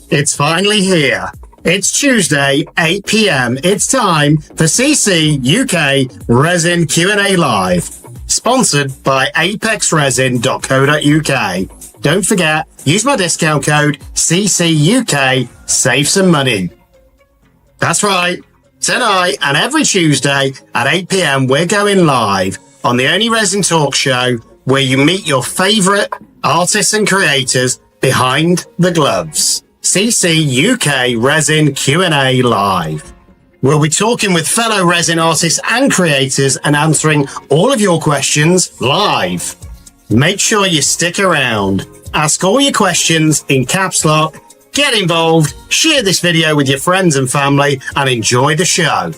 It's finally here. It's Tuesday, 8 p.m. It's time for CCUK Resin Q&A Live, sponsored by apexresin.co.uk. Don't forget, use my discount code CCUK, save some money. That's right. Tonight and every Tuesday at 8 p.m. we're going live on the only resin talk show where you meet your favorite artists and creators behind the gloves. CCUK Resin Q&A Live. We'll be talking with fellow resin artists and creators and answering all of your questions live. Make sure you stick around. Ask all your questions in caps lock. Get involved, share this video with your friends and family, and enjoy the show.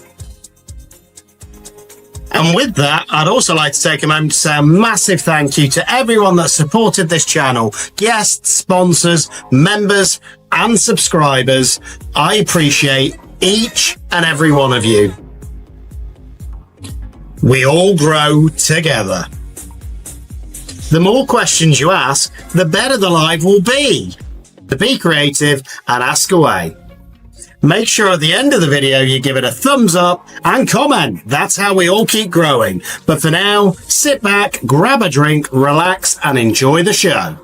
And with that, I'd also like to take a moment to say a massive thank you to everyone that supported this channel, guests, sponsors, members, and subscribers. I appreciate each and every one of you. We all grow together. The more questions you ask, the better the live will be. To be creative and ask away. Make sure at the end of the video you give it a thumbs up and comment. That's how we all keep growing. But for now, sit back, grab a drink, relax, and enjoy the show.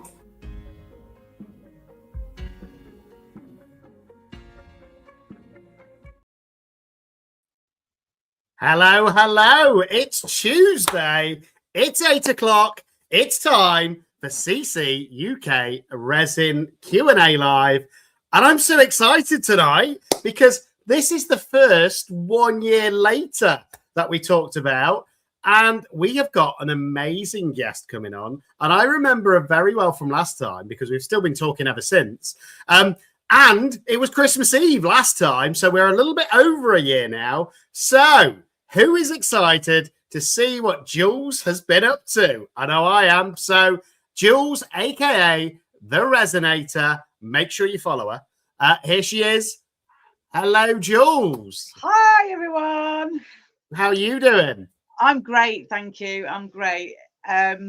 Hello, hello. It's Tuesday. It's 8 o'clock. It's time for CCUK Resin Q&A Live. And I'm so excited tonight because this is the first 1 year later that we talked about. And we have got an amazing guest coming on. And I remember her very well from last time because we've still been talking ever since. And it was Christmas Eve last time. So we're a little bit over a year now. So who is excited to see what Jules has been up to? I know I am. So Jules, aka The Resonator. Make sure you follow her. Here she is. Hello, Jules. Hi, everyone. How are you doing? I'm great, thank you. I'm great. Yeah,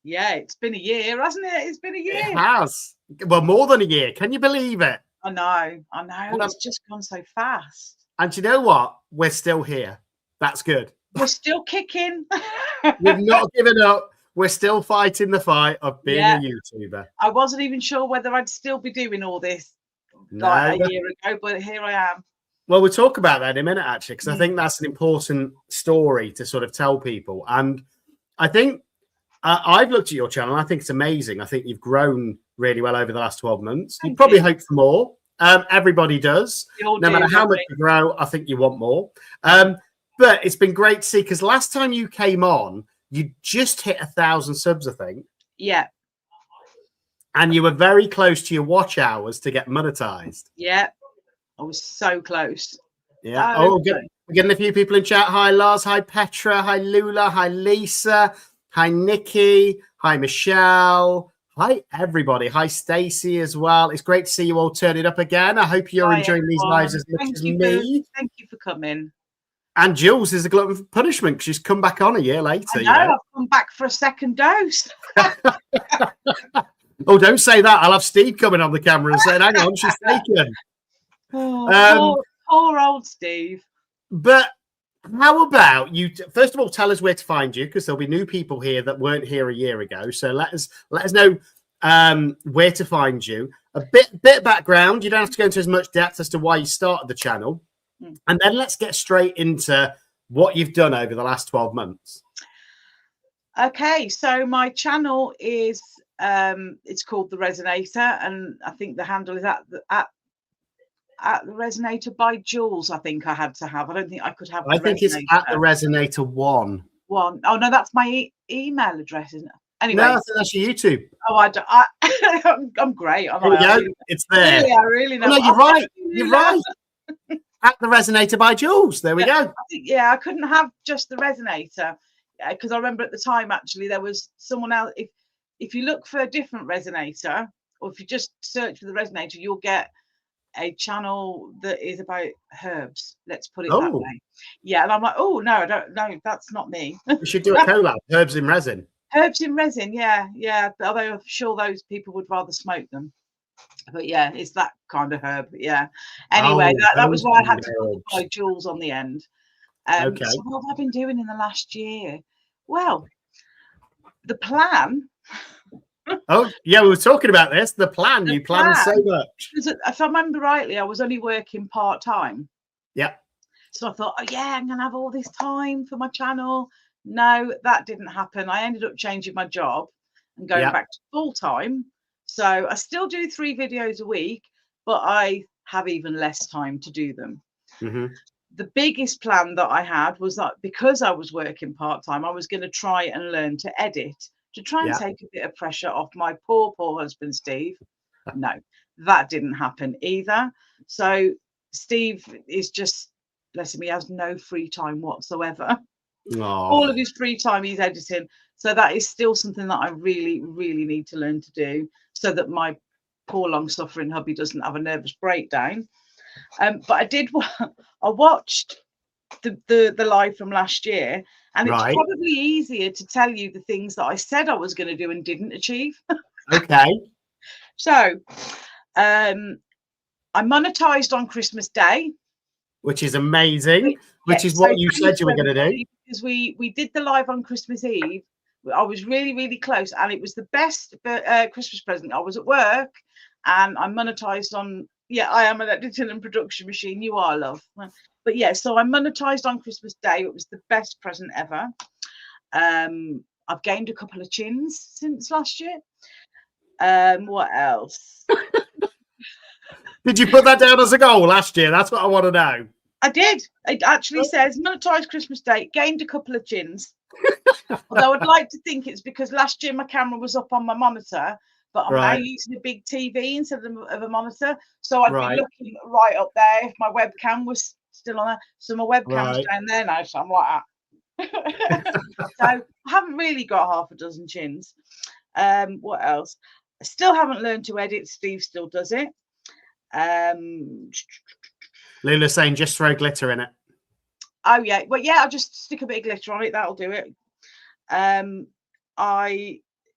it's been a year, hasn't it? It's been a year. It has. Well, more than a year. Can you believe it? I know. It's just gone so fast. And you know what? We're still here. That's good. We're still kicking. We've not given up. We're still fighting the fight of being a YouTuber. I wasn't even sure whether I'd still be doing all this like a year ago, but here I am. Well, we'll talk about that in a minute, actually, because I think that's an important story to sort of tell people. And I think I've looked at your channel. I think it's amazing. I think you've grown really well over the last 12 months. You probably hope for more. Everybody does. No matter how much you grow, I think you want more. But it's been great to see because last time you came on, you just hit 1,000 subs, I think. Yeah. And you were very close to your watch hours to get monetized. Yeah. I was so close. Yeah. We're getting a few people in chat. Hi, Lars. Hi, Petra. Hi, Lula. Hi, Lisa. Hi, Nikki. Hi, Michelle. Hi, everybody. Hi, Stacey as well. It's great to see you all turning up again. I hope you're enjoying these lives as much as me. Thank you for coming. And Jules is a glutton for punishment because she's come back on a year later. I know, I've come back for a second dose. Oh, don't say that. I'll have Steve coming on the camera and saying, hang on, she's taken. Poor old Steve. But how about you? First of all, tell us where to find you because there'll be new people here that weren't here a year ago. So let us know where to find you. A bit of background. You don't have to go into as much depth as to why you started the channel. And then let's get straight into what you've done over the last 12 months. Okay, so my channel is it's called The Resonator, and I think the handle is at The Resonator by Jules. I think I had to have. I don't think I could have. I think it's at The Resonator 1. Oh no, that's my email address, isn't it? Anyway, no, that's your YouTube. Oh, I'm great. There we go. It's there. Really, I really know. Oh, no, you're right. You're right. At The Resonator by Jules. There we go. I couldn't have just The Resonator because I remember at the time actually there was someone else. If you look for a different resonator, or if you just search for The Resonator, you'll get a channel that is about herbs. Let's put it that way. Yeah, and I'm like, oh no, I don't know. That's not me. We should do a collab. Herbs in resin. Herbs in resin. Yeah. Although I'm sure those people would rather smoke them. But yeah, it's that kind of herb. Yeah. Anyway, that was why I had to qualify Jules on the end. Okay. So what have I been doing in the last year? Well, the plan. Oh, yeah, we were talking about this. The plan. You planned so much. If I remember rightly, I was only working part-time. Yeah. So I thought, oh yeah, I'm going to have all this time for my channel. No, that didn't happen. I ended up changing my job and going back to full-time. So I still do 3 videos a week, but I have even less time to do them. Mm-hmm. The biggest plan that I had was that because I was working part-time, I was going to try and learn to edit, to try and take a bit of pressure off my poor husband, Steve. No, that didn't happen either. So Steve is just, bless him, he has no free time whatsoever. All of his free time he's editing. So that is still something that I really, really need to learn to do so that my poor long-suffering hubby doesn't have a nervous breakdown. But I watched the live from last year, and it's probably easier to tell you the things that I said I was going to do and didn't achieve. Okay. So I monetized on Christmas Day, which is amazing, which is what you said you were going to do. Because we did the live on Christmas Eve. I was really, really close, and it was the best Christmas present. I was at work, and I monetized on. Yeah, I am an editing and production machine. You are, love. But yeah, so I monetized on Christmas Day. It was the best present ever. I've gained a couple of chins since last year. What else? Did you put that down as a goal last year? That's what I want to know. I did. It actually says monetized Christmas Day, gained a couple of chins. Although I'd like to think it's because last year my camera was up on my monitor, but I'm now using a big TV instead of a monitor. So I'd be looking right up there if my webcam was still on there. So my webcam's down there now, so I'm like that. So I haven't really got half a dozen chins. What else? I still haven't learned to edit. Steve still does it. Lula's saying just throw glitter in it. Oh yeah, well yeah, I'll just stick a bit of glitter on it. That'll do it.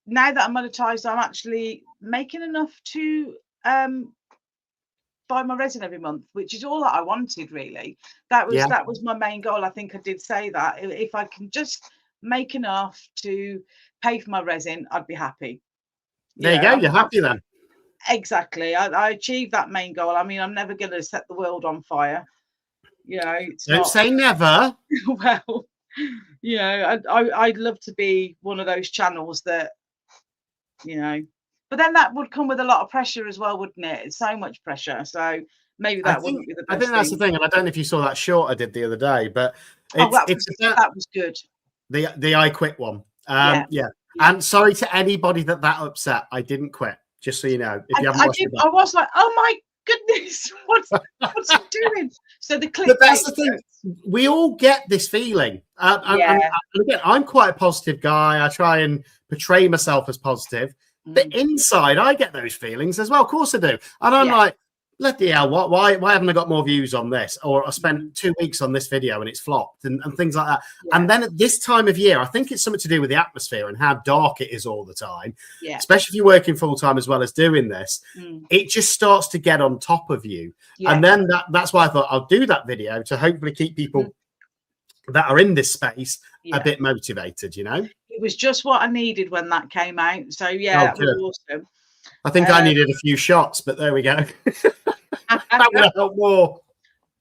Now that I'm monetized, I'm actually making enough to buy my resin every month, which is all that I wanted really. That was my main goal. I think I did say that if I can just make enough to pay for my resin, I'd be happy. There you go. You're happy then. Exactly. I achieved that main goal. I mean, I'm never going to set the world on fire. You know, don't say never. Well, you know, I'd love to be one of those channels that, you know, but then that would come with a lot of pressure as well, wouldn't it? It's so much pressure. So maybe that wouldn't be the best. I think that's the thing, and I don't know if you saw that short I did the other day, but that was good. The I quit one. Yeah. And sorry to anybody that upset. I didn't quit. Just so you know, if you haven't watched it. I was like, oh my goodness, what's he doing? So the clip. But that's the thing. We all get this feeling. And again, I'm quite a positive guy. I try and portray myself as positive. But inside, I get those feelings as well. Of course I do. And I'm like, bloody hell, why haven't I got more views on this? Or I spent 2 weeks on this video and it's flopped and things like that. Yeah. And then at this time of year, I think it's something to do with the atmosphere and how dark it is all the time. Yeah. Especially if you're working full time as well as doing this, it just starts to get on top of you. Yeah. And then that's why I thought I'll do that video to hopefully keep people that are in this space a bit motivated, you know? It was just what I needed when that came out. So that was awesome. I think I needed a few shots, but there we go. That would help more.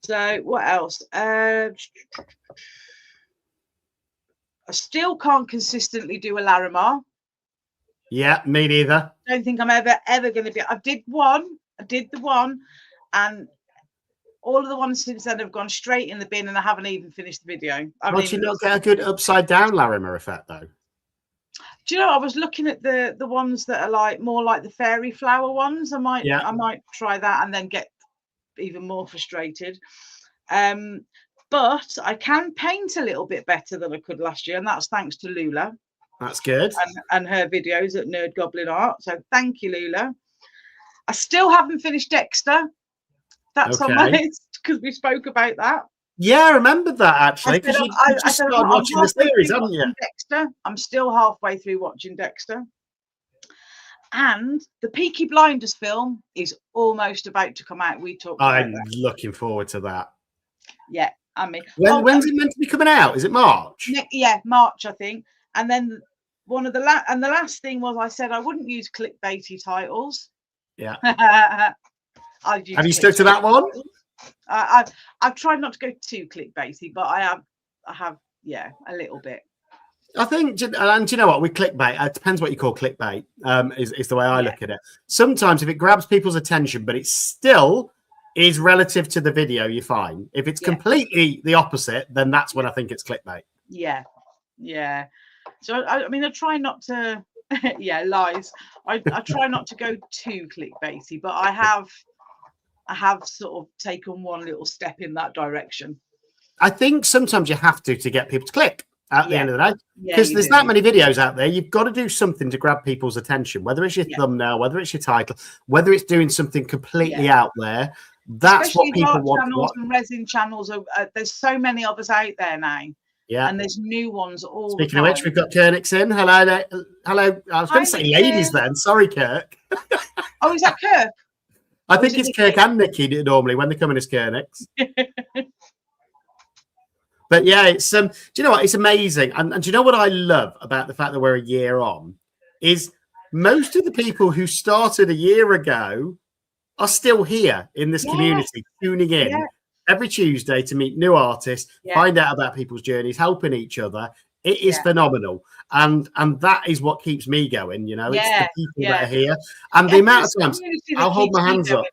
So what else? I still can't consistently do a Larimar. Yeah, me neither. I don't think I'm ever going to be. I did the one, and all of the ones since then have gone straight in the bin, and I haven't even finished the video. Don't you not get a good upside down Larimar effect though? Do you know, I was looking at the ones that are like more like the fairy flower ones. I might try that and then get even more frustrated. But I can paint a little bit better than I could last year, and that's thanks to Lula. That's good. And her videos at Nerd Goblin Art. So thank you, Lula. I still haven't finished Dexter. That's on my list because we spoke about that. Yeah, I remembered that actually, because you just started watching the series, haven't you? Dexter. I'm still halfway through watching Dexter. And the Peaky Blinders film is almost about to come out. We talked about I'm that. looking forward to that. Yeah, I mean, When's it meant to be coming out? Is it March? Yeah, March, I think. And then one of the last thing was I said I wouldn't use clickbaity titles. Yeah. Have you stuck to that one? I've tried not to go too clickbaity, but I have, yeah, a little bit. I think, and you know what, with clickbait, it depends what you call clickbait, is the way I look at it. Sometimes if it grabs people's attention, but it still is relative to the video, you're fine. If it's completely the opposite, then that's when I think it's clickbait. Yeah. So, I mean, I try not to, lies. I try not to go too clickbaity, but I have sort of taken one little step in that direction. I think sometimes you have to get people to click at the end of the day, because there's do. that many videos out there. You've got to do something to grab people's attention, whether it's your thumbnail, whether it's your title, whether it's doing something completely out there. That's especially what people want. Channels and resin channels there's so many of us out there now. Yeah, and there's new ones all Speaking the time. of which, we've got Kernix in. Hello there. Hello. I was going to say ladies then. Sorry, Kirk. Oh, is that Kirk? I think it's Kirk and Nikki normally when they come in as Kernix. But yeah, it's do you know what? It's amazing. And do you know what I love about the fact that we're a year on is most of the people who started a year ago are still here in this community, tuning in every Tuesday to meet new artists, find out about people's journeys, helping each other. It is phenomenal. And that is what keeps me going, you know. It's the people that are here. And the amount of times I'll hold my hands up.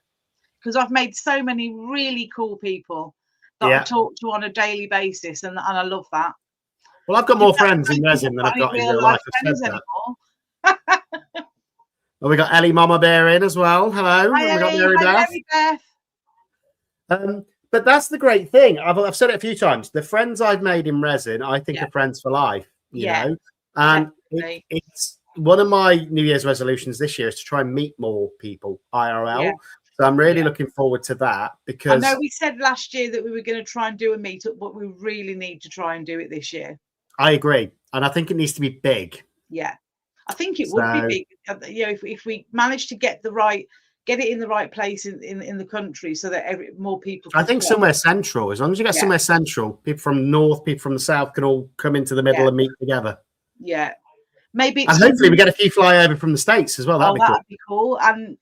Because I've made so many really cool people that I talk to on a daily basis, and I love that. Well, I've got more friends in resin than I've got in real life. Well, we got Ellie Mama Bear in as well. Hello. Hi, and we Ellie. got Mary Beth. But that's the great thing. I've said it a few times. The friends I've made in resin, I think are friends for life, you know. And it's one of my New Year's resolutions this year is to try and meet more people IRL. So I'm really looking forward to that, because I know we said last year that we were going to try and do a meetup, but we really need to try and do it this year. I agree. And I think it needs to be big. Yeah, I think it would be big. You know, if we manage to get it in the right place in the country, so that more people can I think somewhere central, as long as you get somewhere central, people from north, people from the south can all come into the middle and meet together. Yeah. Maybe and hopefully we get a few fly over from the States as well. That'd be cool. And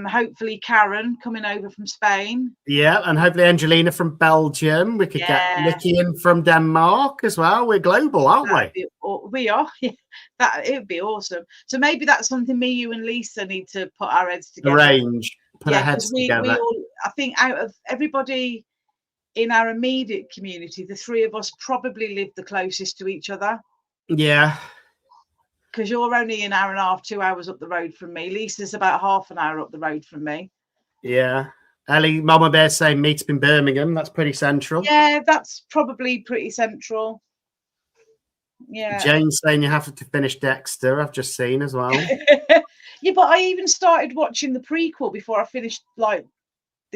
hopefully Karen coming over from Spain. Yeah, and hopefully Angelina from Belgium. We could get Nikki in from Denmark as well. We're global, aren't we? We are. It would be awesome. So maybe that's something me, you, and Lisa need to put our heads together. Arrange, put our heads together. I think out of everybody in our immediate community, the three of us probably live the closest to each other. Yeah. Because you're only an hour and a half, 2 hours up the road from me. Lisa's about half an hour up the road from me. Yeah. Ellie, Mama Bear saying meet up in Birmingham. That's pretty central. Yeah, that's probably pretty central. Yeah. Jane's saying you have to finish Dexter. I've just seen as well. Yeah, but I even started watching the prequel before I finished the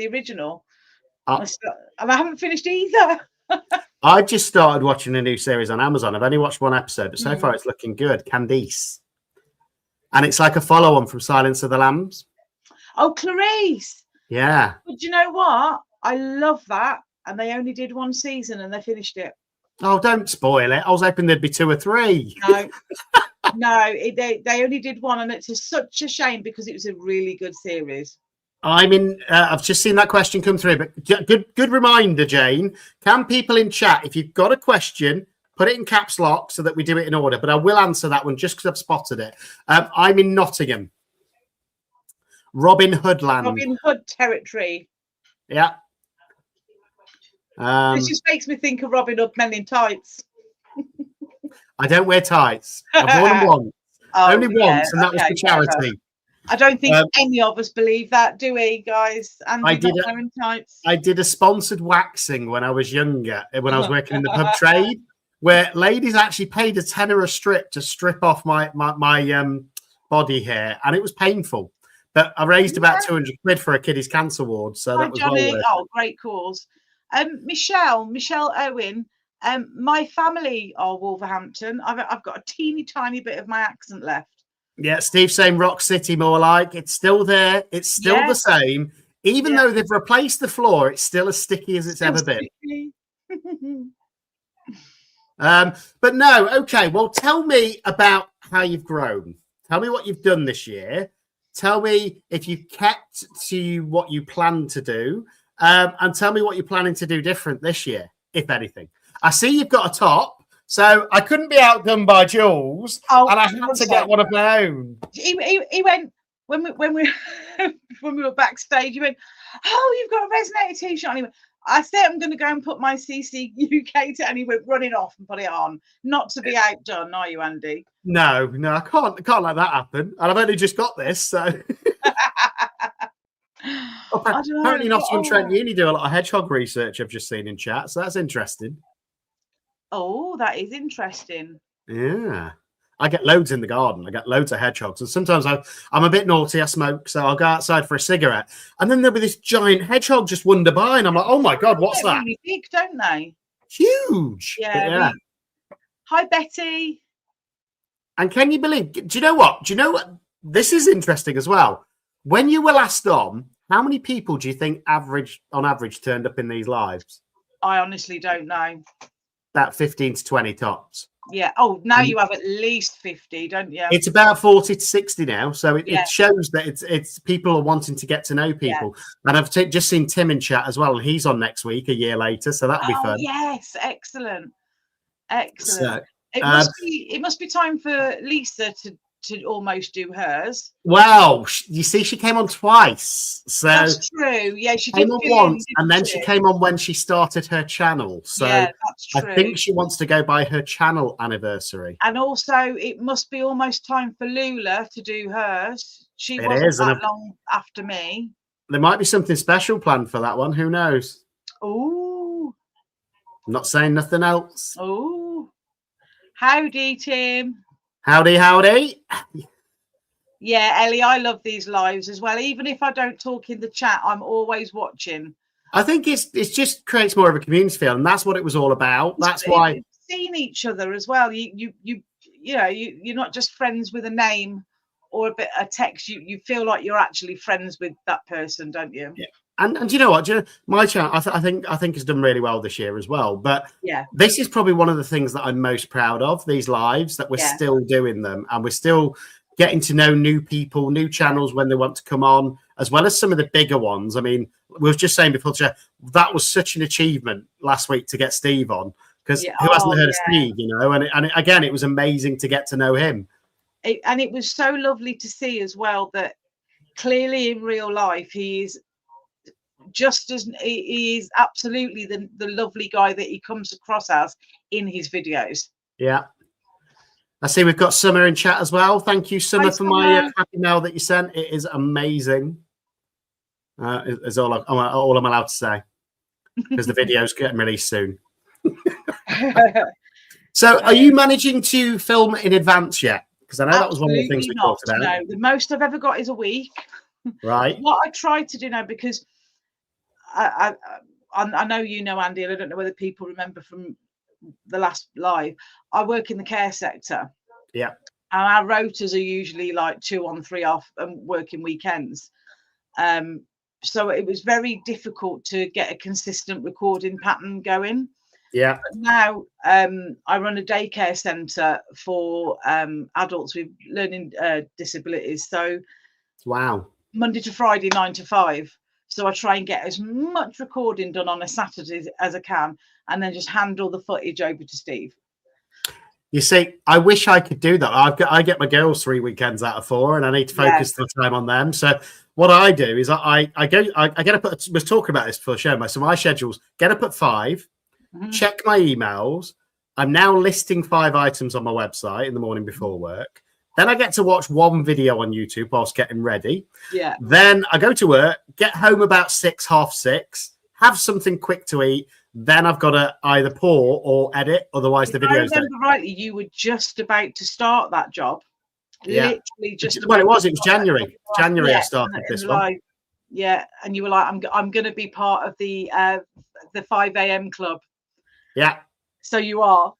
original. And I haven't finished either. I've just started watching a new series on Amazon. I've only watched one episode, but so far it's looking good. Candice. And it's like a follow-on from Silence of the Lambs. Oh, Clarice. Yeah. But you know what? I love that. And they only did one season and they finished it. Oh, don't spoil it. I was hoping there'd be 2 or 3. No. No, they only did one, and it's such a shame because it was a really good series. I've just seen that question come through, but good reminder, Jane. Can people in chat, if you've got a question, put it in caps lock so that we do it in order, but I will answer that one just because I've spotted it. I'm in Nottingham. Robin Hood land. Robin Hood territory. Yeah. This just makes me think of Robin Hood men in tights. I don't wear tights. I've worn them once. Only once, and that was for charity. I don't think any of us believe that, do we, guys? And I did a sponsored waxing when I was younger, when I was working in the pub trade, where ladies actually paid a tenner a strip to strip off my body hair, and it was painful. But I raised about 200 quid for a kiddies' cancer ward, so that was well worth it. Oh, great cause. Michelle Owen. My family are Wolverhampton. I've got a teeny tiny bit of my accent left. Yeah, Steve saying Rock City more like. It's still there. It's still the same. Even though they've replaced the floor, it's still as sticky as it's ever been. But no, okay. Well, tell me about how you've grown. Tell me what you've done this year. Tell me if you've kept to what you planned to do. And tell me what you're planning to do different this year, if anything. I see you've got a top, so I couldn't be outdone by Jules, and I had to get one of my own. He went when we when we were backstage. He went, "Oh, you've got a Resonator t-shirt." And he went, I said, "I'm going to go and put my CCUK," and he went running off and put it on. Not to be outdone, are you, Andy? No, I can't let that happen. And I've only just got this, so. Apparently, Nottingham-Trent Uni do a lot of hedgehog research. I've just seen in chat, so that's interesting. Oh, that is interesting. Yeah, I get loads in the garden. I get loads of hedgehogs, and sometimes I'm a bit naughty. I smoke, so I'll go outside for a cigarette, and then there'll be this giant hedgehog just wander by, and I'm like, "Oh my god, what's that?" Really big, don't they? Huge. Yeah. Hi, Betty. And can you believe? Do you know what? This is interesting as well. When you were last on, how many people do you think on average turned up in these lives? I honestly don't know. About 15 to 20 tops. Yeah. Oh, now you have at least 50, don't you? It's about 40 to 60 now. So it shows that it's people are wanting to get to know people. Yeah. And I've just seen Tim in chat as well. And he's on next week, a year later. So that'll be fun. Yes. Excellent. So, it must be time for Lisa to almost do hers. Well, you see, she came on twice. So that's true. Yeah, she came on once, and then she came on when she started her channel. So yeah, that's true. I think she wants to go by her channel anniversary. And also, it must be almost time for Lula to do hers. She wasn't that long after me. There might be something special planned for that one. Who knows? Oh, I'm not saying nothing else. Oh, howdy, Tim. Howdy. Yeah, Ellie, I love these lives as well. Even if I don't talk in the chat, I'm always watching. I think it's just creates more of a community feel, and that's what it was all about. That's why seeing each other as well. You're not just friends with a name or a text. You feel like you're actually friends with that person, don't you? Yeah. And you know what? My channel, I think has done really well this year as well. But yeah, this is probably one of the things that I'm most proud of. These lives that we're still doing them, and we're still getting to know new people, new channels when they want to come on, as well as some of the bigger ones. I mean, we were just saying before, that was such an achievement last week to get Steve on, because who hasn't heard of Steve, And again, it was amazing to get to know him. And it was so lovely to see as well that clearly in real life he is absolutely the lovely guy that he comes across as in his videos. Yeah. I see we've got Summer in chat as well. Thank you, Summer, for my happy mail that you sent. It is amazing. Is all I'm allowed to say, because the video's getting released soon. So are you managing to film in advance yet? Because I know that was one of the things we talked about. No, the most I've ever got is a week. Right. What I try to do now, because I know you know, Andy, and I don't know whether people remember from the last live, I work in the care sector. Yeah. And our rotas are usually like 2 on 3 off and working weekends. So it was very difficult to get a consistent recording pattern going. Yeah. But now I run a daycare centre for adults with learning disabilities. So wow. Monday to Friday, 9 to 5. So I try and get as much recording done on a Saturday as I can, and then just hand all the footage over to Steve. You see, I wish I could do that. I get my girls 3 weekends out of 4, and I need to focus the time on them. So what I do is I get up. I was talking about this before the show. So my schedules: get up at 5, check my emails. I'm now listing 5 items on my website in the morning before work. Then I get to watch 1 video on YouTube whilst getting ready. Yeah. Then I go to work, get home about 6, half 6, have something quick to eat. Then I've got to either pour or edit. Otherwise, the video's dead. If I remember rightly, you were just about to start that job. Yeah. Literally just. Well, it was January. January I started this one. Yeah, and you were like, I'm going to be part of the 5 a.m. club. Yeah. So you are.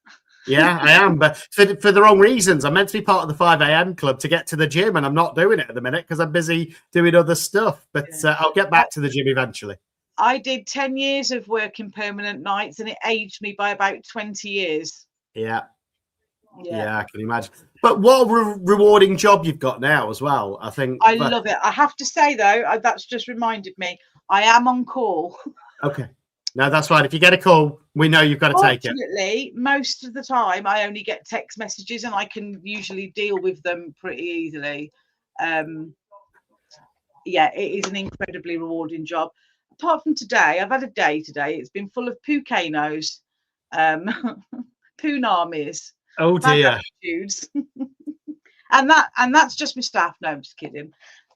Yeah, I am, but for the wrong reasons. I'm meant to be part of the 5 a.m. club to get to the gym, and I'm not doing it at the minute because I'm busy doing other stuff. But I'll get back to the gym eventually. I did 10 years of working permanent nights, and it aged me by about 20 years. Yeah, I can imagine. But what a rewarding job you've got now as well. I think I love it. I have to say though, that's just reminded me, I am on call. Okay. No, that's fine. If you get a call, we know you've got to take it. Fortunately, most of the time I only get text messages and I can usually deal with them pretty easily. Yeah, it is an incredibly rewarding job. Apart from today, I've had a day today. It's been full of pookanos, poonamis. Oh dear. Attitudes. and that's just my staff. No, I'm just kidding.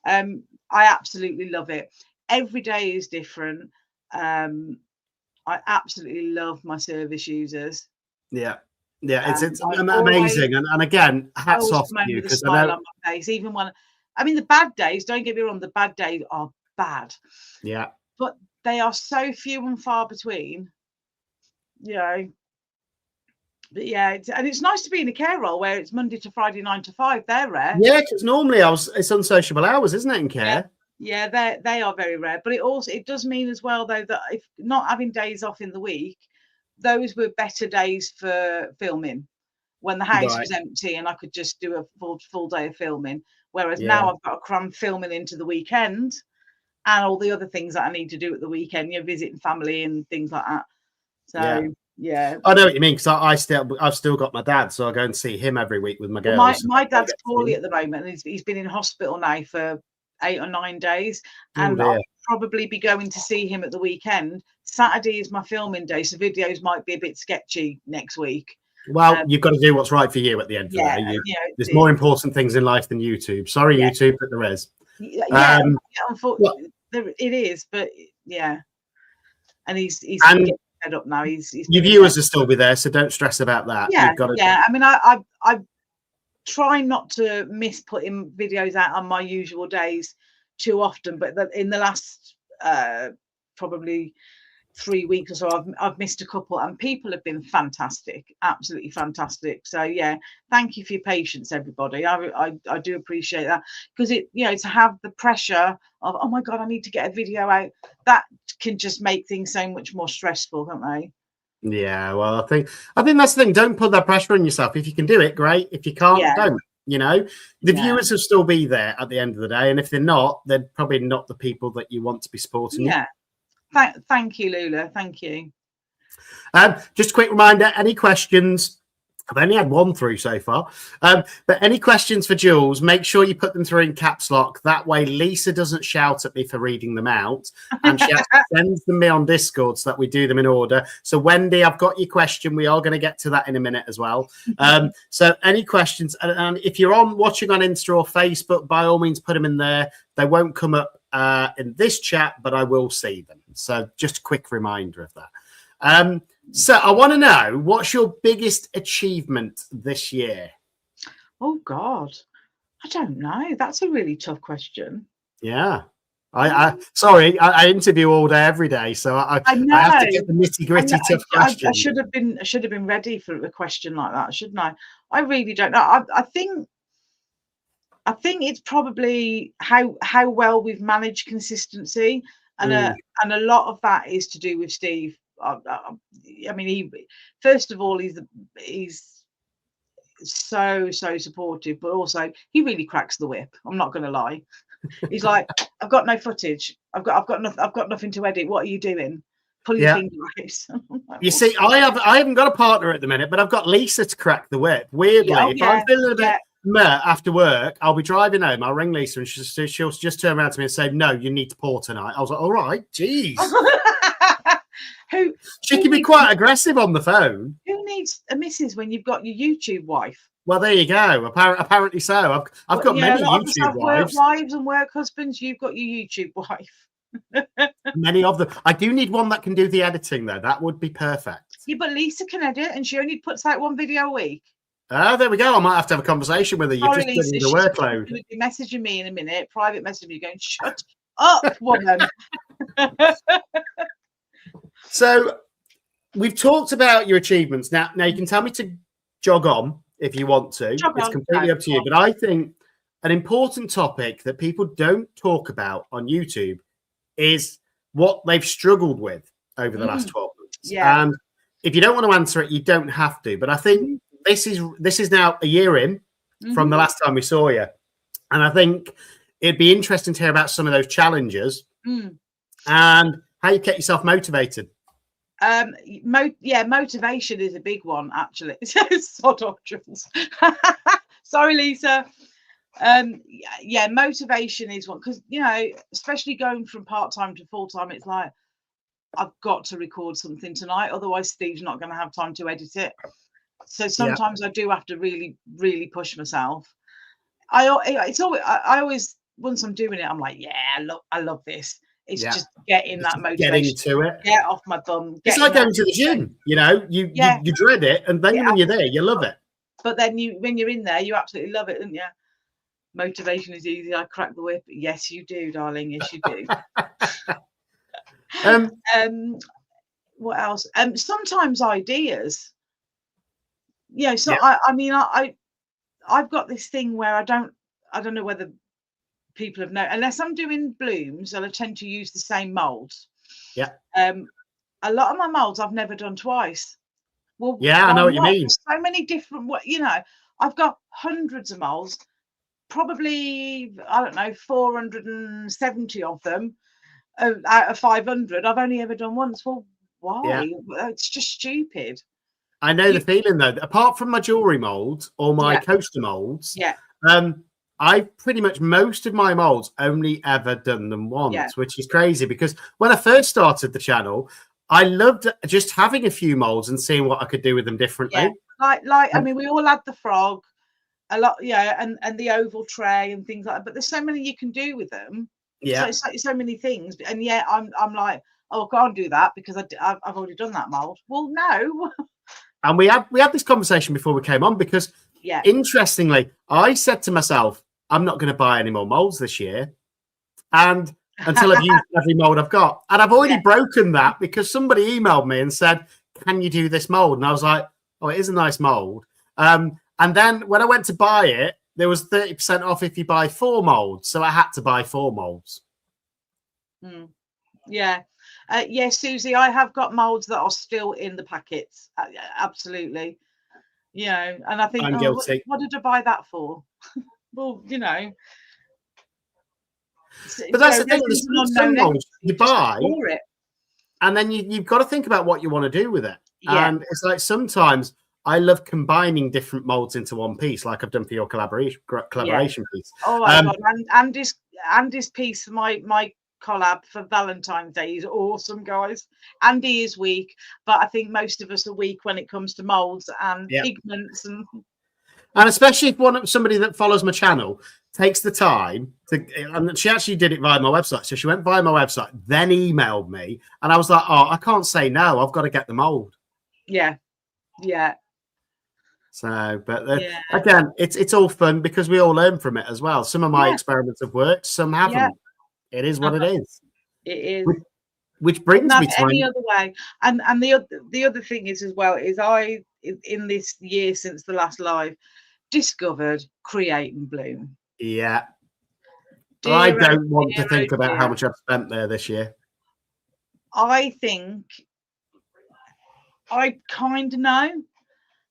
I absolutely love it. Every day is different. I absolutely love my service users. Yeah, it's amazing, and again, hats off to you, because I know on my face, even when the bad days. Don't get me wrong, the bad days are bad. Yeah, but they are so few and far between. You know. But yeah, it's nice to be in a care role where it's Monday to Friday 9 to 5. They're rare. Yeah, because normally it's unsociable hours, isn't it, in care? Yeah, they are very rare. But it does mean as well though that if not having days off in the week, those were better days for filming when the house was empty and I could just do a full day of filming. Whereas now I've got to cram filming into the weekend and all the other things that I need to do at the weekend, visiting family and things like that. So yeah, I know what you mean, because I've still got my dad, so I go and see him every week with my girls. My dad's poorly at the moment, and he's been in hospital now for 8 or 9 days, and I'll probably be going to see him at the weekend. Saturday is my filming day, so videos might be a bit sketchy next week. Well, you've got to do what's right for you at the end of the day. There's more important things in life than YouTube. Sorry, YouTube, but there is. Unfortunately, it is, but and he's getting fed up now. Your viewers will still be there, so don't stress about that. I try not to miss putting videos out on my usual days too often, but in the last probably 3 weeks or so I've missed a couple, and people have been fantastic, absolutely fantastic. So thank you for your patience, everybody. I do appreciate that, because to have the pressure of, oh my god, I need to get a video out, that can just make things so much more stressful, don't they? Yeah, well, I think that's the thing. Don't put that pressure on yourself. If you can do it, great. If you can't, don't. The viewers will still be there at the end of the day, and if they're not, they're probably not the people that you want to be supporting. Thank you, Lula. Thank you. Just a quick reminder: any questions? I've only had one through so far, but any questions for Jules, make sure you put them through in caps lock. That way Lisa doesn't shout at me for reading them out, and she sends them me on Discord so that we do them in order. So Wendy, I've got your question. We are going to get to that in a minute as well. So any questions, and if you're watching on Insta or Facebook, by all means put them in there. They won't come up in this chat, but I will see them. So just a quick reminder of that. So I want to know, what's your biggest achievement this year? Oh God, I don't know. That's a really tough question. Yeah, sorry, I interview all day, every day, so I have to get the nitty gritty tough questions. I should have been ready for a question like that, shouldn't I? I really don't know. I think it's probably how well we've managed consistency, and a lot of that is to do with Steve. I mean, he first of all, he's so supportive, but also he really cracks the whip. I'm not going to lie. He's like, I've got no footage. I've got nothing to edit. What are you doing? Pull your finger out. You see, I haven't got a partner at the minute, but I've got Lisa to crack the whip. Weirdly, if I'm feeling a bit after work, I'll be driving home. I'll ring Lisa, and she'll just turn around to me and say, "No, you need to pour tonight." I was like, "All right, geez." She can be quite aggressive on the phone. Who needs a missus when you've got your YouTube wife? Well, there you go. Apparently so. I've got many YouTube wives. Wives and work husbands. You've got your YouTube wife. Many of them. I do need one that can do the editing, though. That would be perfect. Yeah, but Lisa can edit, and she only puts out one video a week. There we go. I might have to have a conversation with her. You've just given me the workload. She'll be messaging me in a minute, private messaging me, going, "Shut up, woman." So we've talked about your achievements. Now you can tell me to jog on if you want to. Jog It's on. completely No, up to you. But I think an important topic that people don't talk about on YouTube is what they've struggled with over the last 12 months. Yeah. And if you don't want to answer it, you don't have to. But I think this is now a year in from the last time we saw you. And I think it'd be interesting to hear about some of those challenges and how you get yourself motivated. Motivation is a big one, actually. Sod off, Jules. Sorry, Lisa. Motivation is one, because, you know, especially going from part-time to full-time, it's like, I've got to record something tonight, otherwise Steve's not going to have time to edit it. So sometimes I do have to really, really push myself. I always, once I'm doing it, I'm like, I love this. It's just getting that motivation. Getting to it. Get off my bum. It's like going to the gym, you know, you dread it, and then when you're there, you love it. But then when you're in there, you absolutely love it, don't you? Motivation is easy. I crack the whip. Yes, you do, darling. Yes, you do. What else? Sometimes ideas. Yeah. So I've got this thing where I don't know whether people have known, unless I'm doing blooms, I'll tend to use the same molds. Yeah. A lot of my molds I've never done twice. Well, yeah, I know what you mean. So many different, you know, I've got hundreds of molds, probably, I don't know, 470 of them out of 500. I've only ever done once. Well, why? Yeah. It's just stupid. I know the feeling though. Apart from my jewelry molds or my coaster molds, I pretty much, most of my molds only ever done them once, which is crazy, because when I first started the channel, I loved just having a few molds and seeing what I could do with them differently. Yeah. Like I mean, we all had the frog, a lot, and the oval tray and things like that. But there's so many you can do with them. Yeah. So many things, and I'm like, oh, I can't do that because I've already done that mold. Well, no. And we had this conversation before we came on, because interestingly, I said to myself, I'm not going to buy any more molds this year, and until I've used every mold I've got. And I've already broken that, because somebody emailed me and said, can you do this mold? And I was like, oh, it is a nice mold. And then when I went to buy it, there was 30% off if you buy 4 molds. So I had to buy 4 molds. Yeah, Susie, I have got molds that are still in the packets. Absolutely. You know, and I think, I'm guilty. What did I buy that for? Well, you know. But that's the thing, there's some molds you buy, and then you've got to think about what you want to do with it. Yeah. And it's like, sometimes I love combining different molds into one piece, like I've done for your collaboration piece. Oh my God. Andy's piece, my collab for Valentine's Day is awesome, guys. Andy is weak, but I think most of us are weak when it comes to molds and pigments, and especially if somebody that follows my channel takes the time to, and she actually did it via my website. So she went via my website, then emailed me, and I was like, oh, I can't say no. I've got to get the mold. Yeah. So, but again, it's all fun because we all learn from it as well. Some of my experiments have worked, some haven't. Yeah. It is what it is. It is. Which brings me to any other way. And the other thing is as well is I, in this year since the last live, discovered Create and Bloom. Yeah. I don't want to think about how much I've spent there this year. I think I kind of know,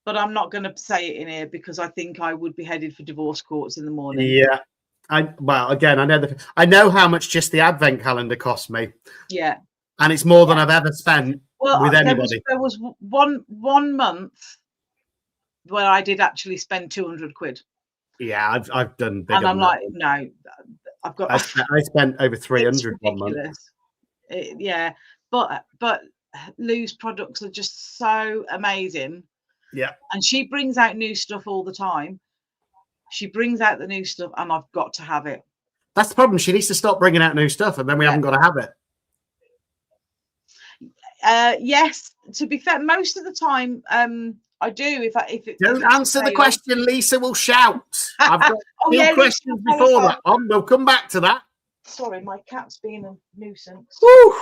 but I'm not going to say it in here because I think I would be headed for divorce courts in the morning. Yeah. Again, I know how much just the advent calendar cost me. Yeah. And it's more than I've ever spent with anybody. There was one month where I did actually spend 200 quid. Yeah, I've done bigger. And I'm like, no, I've got. I spent over 300 one month. But Lou's products are just so amazing. Yeah, and she brings out new stuff all the time. She brings out the new stuff, and I've got to have it. That's the problem. She needs to stop bringing out new stuff, and then we haven't got to have it. Yes, to be fair, most of the time, I do. Don't answer the question, Lisa will shout. I've got two questions before that. We'll come back to that. Sorry, my cat's being a nuisance. Woo!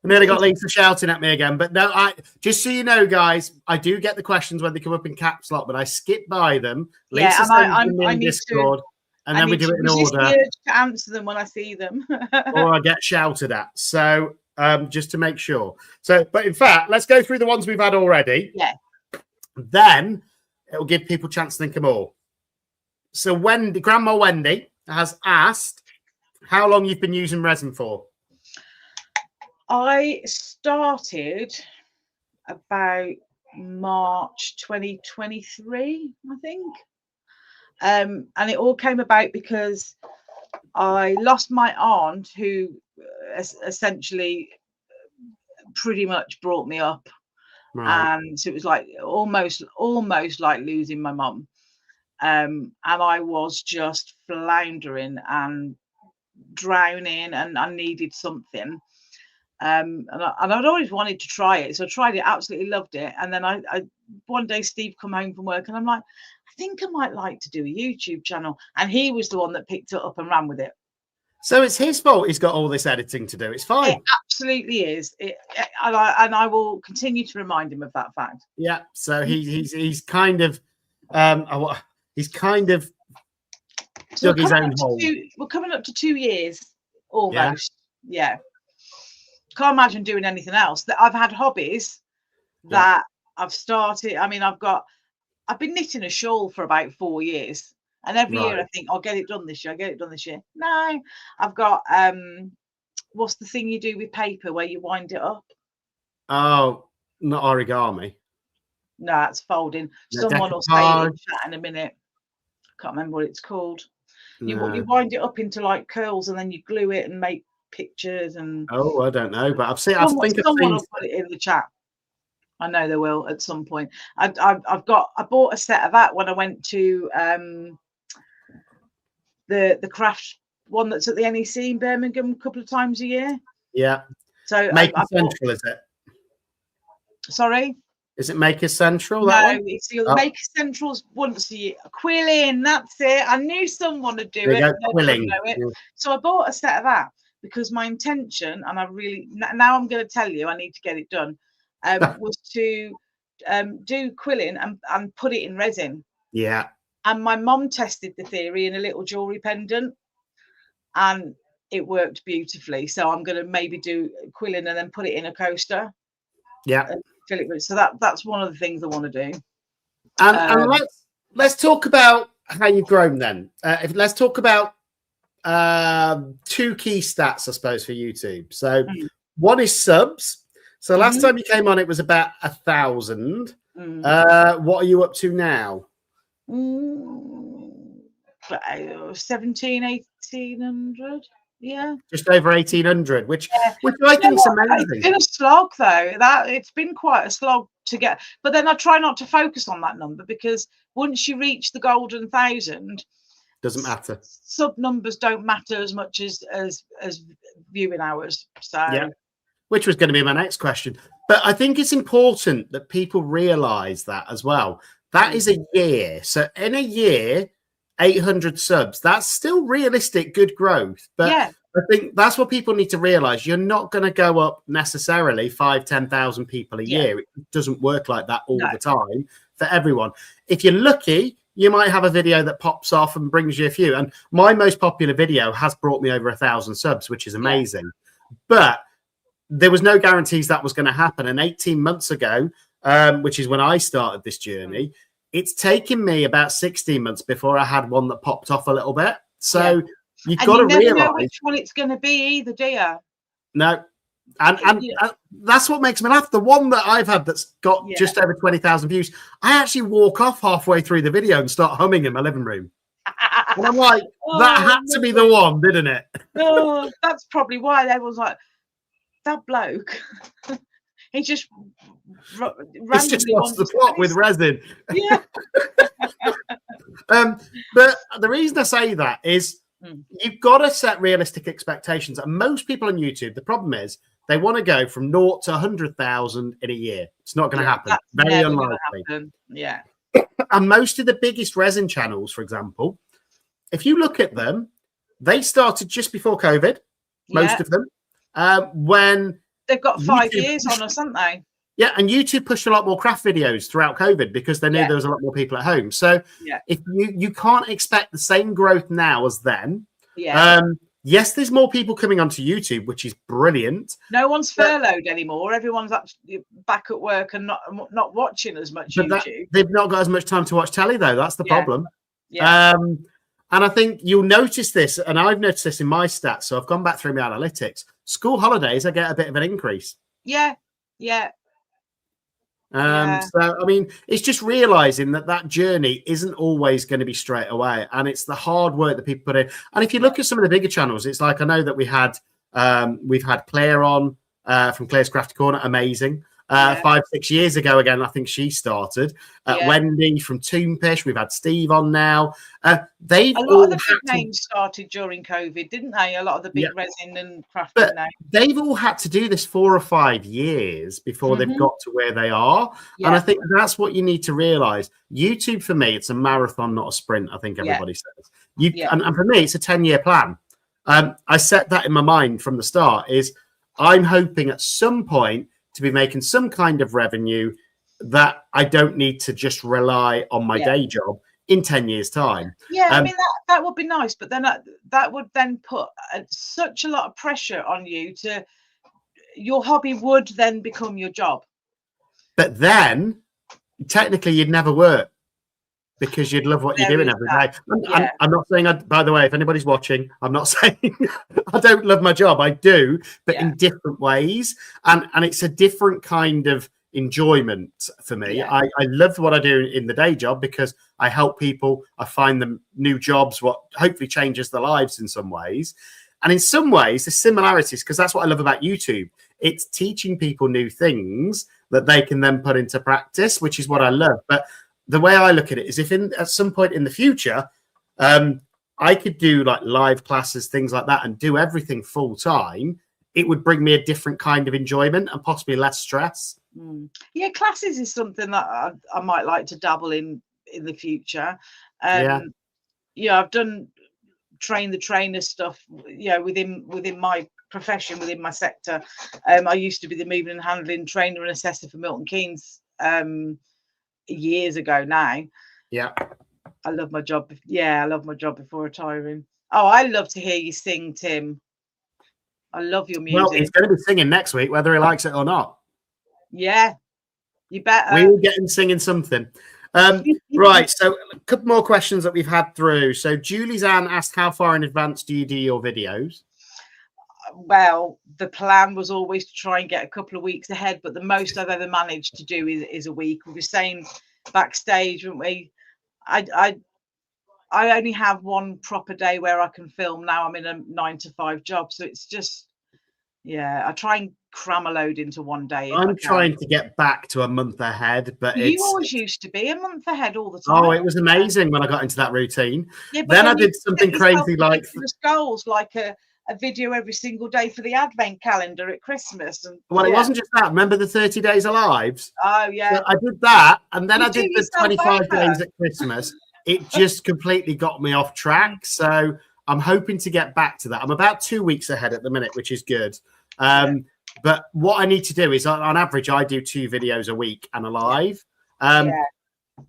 I nearly got Lisa shouting at me again, but no, just so you know, guys, I do get the questions when they come up in caps lock, but I skip by them. Lisa sends them in Discord, and then we do it in order. The urge to answer them when I see them, or I get shouted at. So just to make sure. So, but in fact, let's go through the ones we've had already. Yeah. Then it'll give people a chance to think of more. So Grandma Wendy has asked how long you've been using resin for. I started about March 2023, I think. And it all came about because I lost my aunt, who essentially pretty much brought me up. Right. And so it was like almost like losing my mum. And I was just floundering and drowning, and I needed something. And I'd always wanted to try it, so I tried it, absolutely loved it. And then I one day Steve come home from work, and I'm like, I think I might like to do a YouTube channel, and he was the one that picked it up and ran with it. So it's his fault he's got all this editing to do. It's fine. It absolutely is. And I will continue to remind him of that fact. Yeah. So he's kind of dug his own hole. We're coming up to 2 years almost. Yeah. Can't imagine doing anything else. That I've had hobbies that I've started. I mean, I've been knitting a shawl for about 4 years, and every year I think I'll get it done this year. No, I've got what's the thing you do with paper where you wind it up? Oh, not origami. No, it's folding. Someone will say it in chat in a minute. Can't remember what it's called. No. You wind it up into like curls, and then you glue it and make pictures. And I don't know, but someone will put it in the chat. I know they will at some point. I bought a set of that when I went to the craft one that's at the NEC in Birmingham a couple of times a year. Yeah. So Maker Central, is it? Sorry? Is it Maker Central? No, it's the Maker Central's once a year. Quilling, that's it. I knew someone would do it. Quilling. Yeah. So I bought a set of that because my intention, and I really, now I'm going to tell you, I need to get it done, was to do quilling and put it in resin. Yeah. And my mum tested the theory in a little jewelry pendant, and it worked beautifully. So I'm going to maybe do quilling and then put it in a coaster. Yeah. So that's one of the things I want to do. And let's talk about how you've grown then. Let's talk about 2 key stats, I suppose, for YouTube. So one is subs. So last time you came on, it was about 1,000. What are you up to now? 1,700. Yeah, just over 1,800, which I think is amazing. It's been a slog, though. It's been quite a slog to get. But then I try not to focus on that number, because once you reach the golden 1,000, doesn't matter. Sub numbers don't matter as much as viewing hours. So yeah, which was going to be my next question. But I think it's important that people realise that as well. That is a year. So in a year, 800 subs, that's still realistic, good growth. But I think that's what people need to realize. You're not going to go up necessarily 5,000-10,000 people a year. It doesn't work like that all the time for everyone. If you're lucky, you might have a video that pops off and brings you a few. And my most popular video has brought me over 1,000 subs, which is amazing. But there was no guarantees that was going to happen. And 18 months ago, which is when I started this journey, it's taken me about 16 months before I had one that popped off a little bit. So you've got to realize, know which one it's going to be either, do you? No. And that's what makes me laugh. The one that I've had that's got just over 20,000 views, I actually walk off halfway through the video and start humming in my living room. And I'm like, that had to be the one, didn't it? That's probably why everyone's like, that bloke. He just wants to plot with resin. Yeah. But the reason I say that is you've got to set realistic expectations. And most people on YouTube, the problem is they want to go from 0 to 100,000 in a year. It's not going to happen. Very unlikely. Yeah. And most of the biggest resin channels, for example, if you look at them, they started just before COVID. Most of them, when They've got 5 YouTube years on us, haven't they? Yeah, and YouTube pushed a lot more craft videos throughout COVID because they knew there was a lot more people at home. So if you can't expect the same growth now as then. Yes, there's more people coming onto YouTube, which is brilliant. No one's furloughed anymore. Everyone's actually back at work and not watching as much YouTube. They've not got as much time to watch telly, though. That's the problem. Yeah. And I think you'll notice this, and I've noticed this in my stats. So I've gone back through my analytics. School holidays, I get a bit of an increase. Yeah. So, I mean, it's just realizing that journey isn't always going to be straight away. And it's the hard work that people put in. And if you look at some of the bigger channels, it's like, I know that we've had Claire on from Claire's Crafty Corner. Amazing. 5-6 years ago, again, I think she started. Wendy from Toompish. We've had Steve on now. They've a lot of the big names started during COVID, didn't they? A lot of the big resin and crafting names. They've all had to do this 4 or 5 years before they've got to where they are. And I think that's what you need to realize. YouTube, for me, it's a marathon, not a sprint, I think everybody says. And for me, it's a 10-year plan. I set that in my mind from the start, is I'm hoping at some point to be making some kind of revenue that I don't need to just rely on my day job in 10 years' time. I mean, that would be nice, but then that would then put such a lot of pressure on you to, your hobby would then become your job. But then, technically, you'd never work because you'd love what you're doing every day. I'm not saying, by the way, if anybody's watching, I'm not saying I don't love my job. I do, but in different ways. And it's a different kind of enjoyment for me. I love what I do in the day job because I help people. I find them new jobs, what hopefully changes their lives in some ways. And in some ways, the similarities, because that's what I love about YouTube. It's teaching people new things that they can then put into practice, which is what I love. But the way I look at it is if at some point in the future, I could do like live classes, things like that, and do everything full time, it would bring me a different kind of enjoyment and possibly less stress. Yeah, classes is something that I might like to dabble in the future. I've done train the trainer stuff, within my profession, within my sector. I used to be the moving and handling trainer and assessor for Milton Keynes years ago now. I love my job. I love my job before retiring. Oh, I love to hear you sing, Tim. I love your music. Well, he's going to be singing next week, whether he likes it or not. Yeah, you better. We will get him singing something. Right, so a couple more questions that we've had through. So Julie's Ann asked, how far in advance do you do your videos? Well, the plan was always to try and get a couple of weeks ahead, but the most I've ever managed to do is a week. We were saying backstage, weren't we? I only have one proper day where I can film now. I'm in a 9-to-5 job, so it's just, I try and cram a load into one day. I'm trying to get back to a month ahead, but you always used to be a month ahead all the time. Oh, it was amazing when I got into that routine. Then I did something crazy like goals, like a video every single day for the advent calendar at Christmas. And it wasn't just that. Remember the 30 days of lives? Oh yeah. So I did that, and then I did the 25 days at Christmas. It just completely got me off track. So I'm hoping to get back to that. I'm about 2 weeks ahead at the minute, which is good. But what I need to do is, on average, I do 2 videos a week and a live.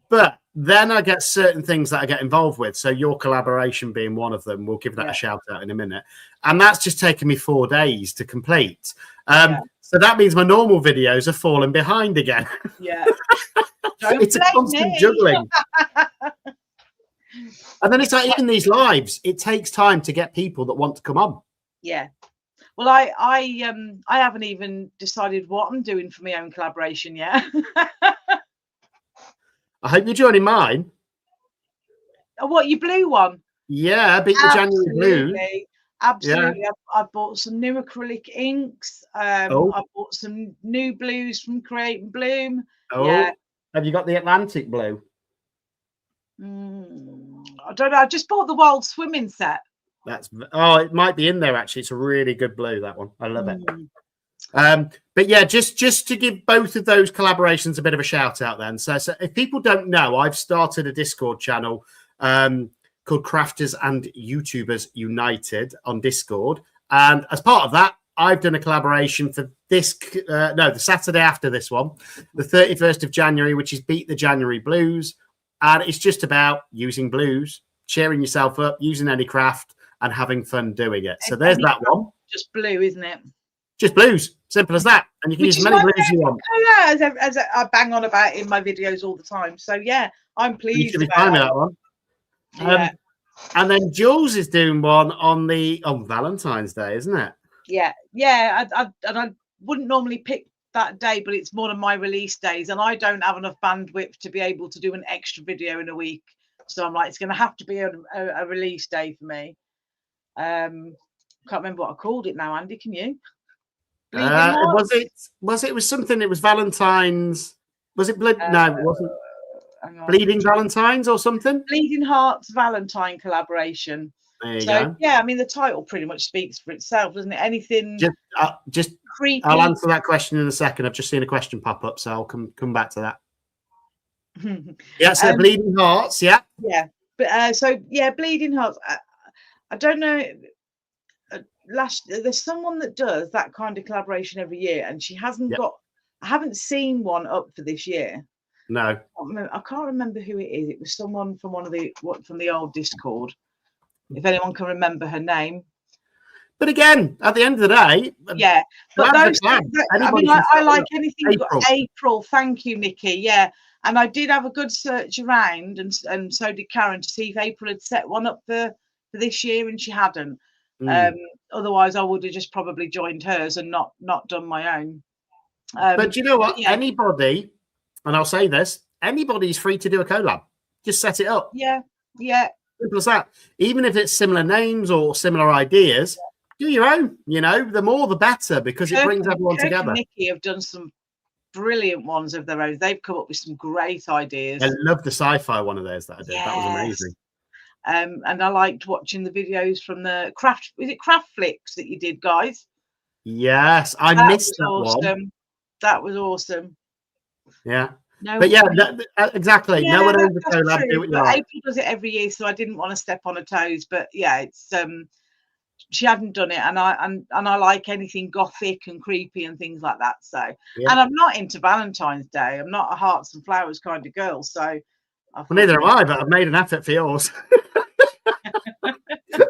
But then I get certain things that I get involved with. So your collaboration being one of them, we'll give that a shout out in a minute. And that's just taken me 4 days to complete. So that means my normal videos are falling behind again. It's a constant juggling. And then it's like, even these lives, it takes time to get people that want to come on. Well, I haven't even decided what I'm doing for my own collaboration yet. I hope you're joining mine. What, your blue one? Yeah, beat the January blue. Absolutely. Yeah. I've bought some new acrylic inks. I bought some new blues from Create and Bloom. Have you got the Atlantic blue? I don't know. I just bought the Wild Swimming set. It might be in there actually. It's a really good blue, that one. I love it. But yeah, just to give both of those collaborations a bit of a shout out then. So if people don't know, I've started a Discord channel called Crafters and YouTubers United on Discord. And as part of that, I've done a collaboration for this, the Saturday after this one, the 31st of January, which is Beat the January Blues. And it's just about using blues, cheering yourself up, using any craft, and having fun doing it. So there's that one. Just blue, isn't it? Just blues. Simple as that. And you can use as many blues as you want. Oh, yeah, as I bang on about in my videos all the time. So, yeah, I'm pleased. You should be fine with that one. Yeah. And then Jules is doing one on Valentine's Day, isn't it? Yeah. I wouldn't normally pick that day, but it's one of my release days, and I don't have enough bandwidth to be able to do an extra video in a week. So I'm like, it's going to have to be a release day for me. Can't remember what I called it now, Andy. Can you? Was it something? It was Valentine's. Was it blood? No, it wasn't. Bleeding Valentines or something? Bleeding Hearts Valentine collaboration. There you go. Yeah, I mean, the title pretty much speaks for itself, doesn't it? Anything just creepy. I'll answer that question in a second. I've just seen a question pop up, so I'll come back to that. Yeah, so Bleeding Hearts, yeah. Yeah, but Bleeding Hearts. I don't know. There's someone that does that kind of collaboration every year, and she hasn't got. I haven't seen one up for this year. No, I can't remember who it is. It was someone from from the old Discord. If anyone can remember her name. But again, at the end of the day, yeah. But I like anything. April. Thank you, Nikki. Yeah, and I did have a good search around, and so did Karen, to see if April had set one up for this year, and she hadn't. Otherwise, I would have just probably joined hers and not done my own. But you know what? Yeah. Anybody, and I'll say this: anybody's free to do a collab. Just set it up. Yeah. Simple as that. Even if it's similar names or similar ideas, do your own. You know, the more the better, because it brings everyone together. And Nikki have done some brilliant ones of their own. They've come up with some great ideas. I love the sci-fi one of theirs that I did. Yes. That was amazing. And I liked watching the videos from the Craft Flicks that you did, guys. Yes, I missed that one. That was awesome. Yeah. No, but yeah, exactly. Yeah, no one owns a collab. Do what you like. April does it every year, so I didn't want to step on her toes. But yeah, it's she hadn't done it, and I like anything gothic and creepy and things like that. So, and I'm not into Valentine's Day. I'm not a hearts and flowers kind of girl. So, well, neither am I. But I've made an effort for yours.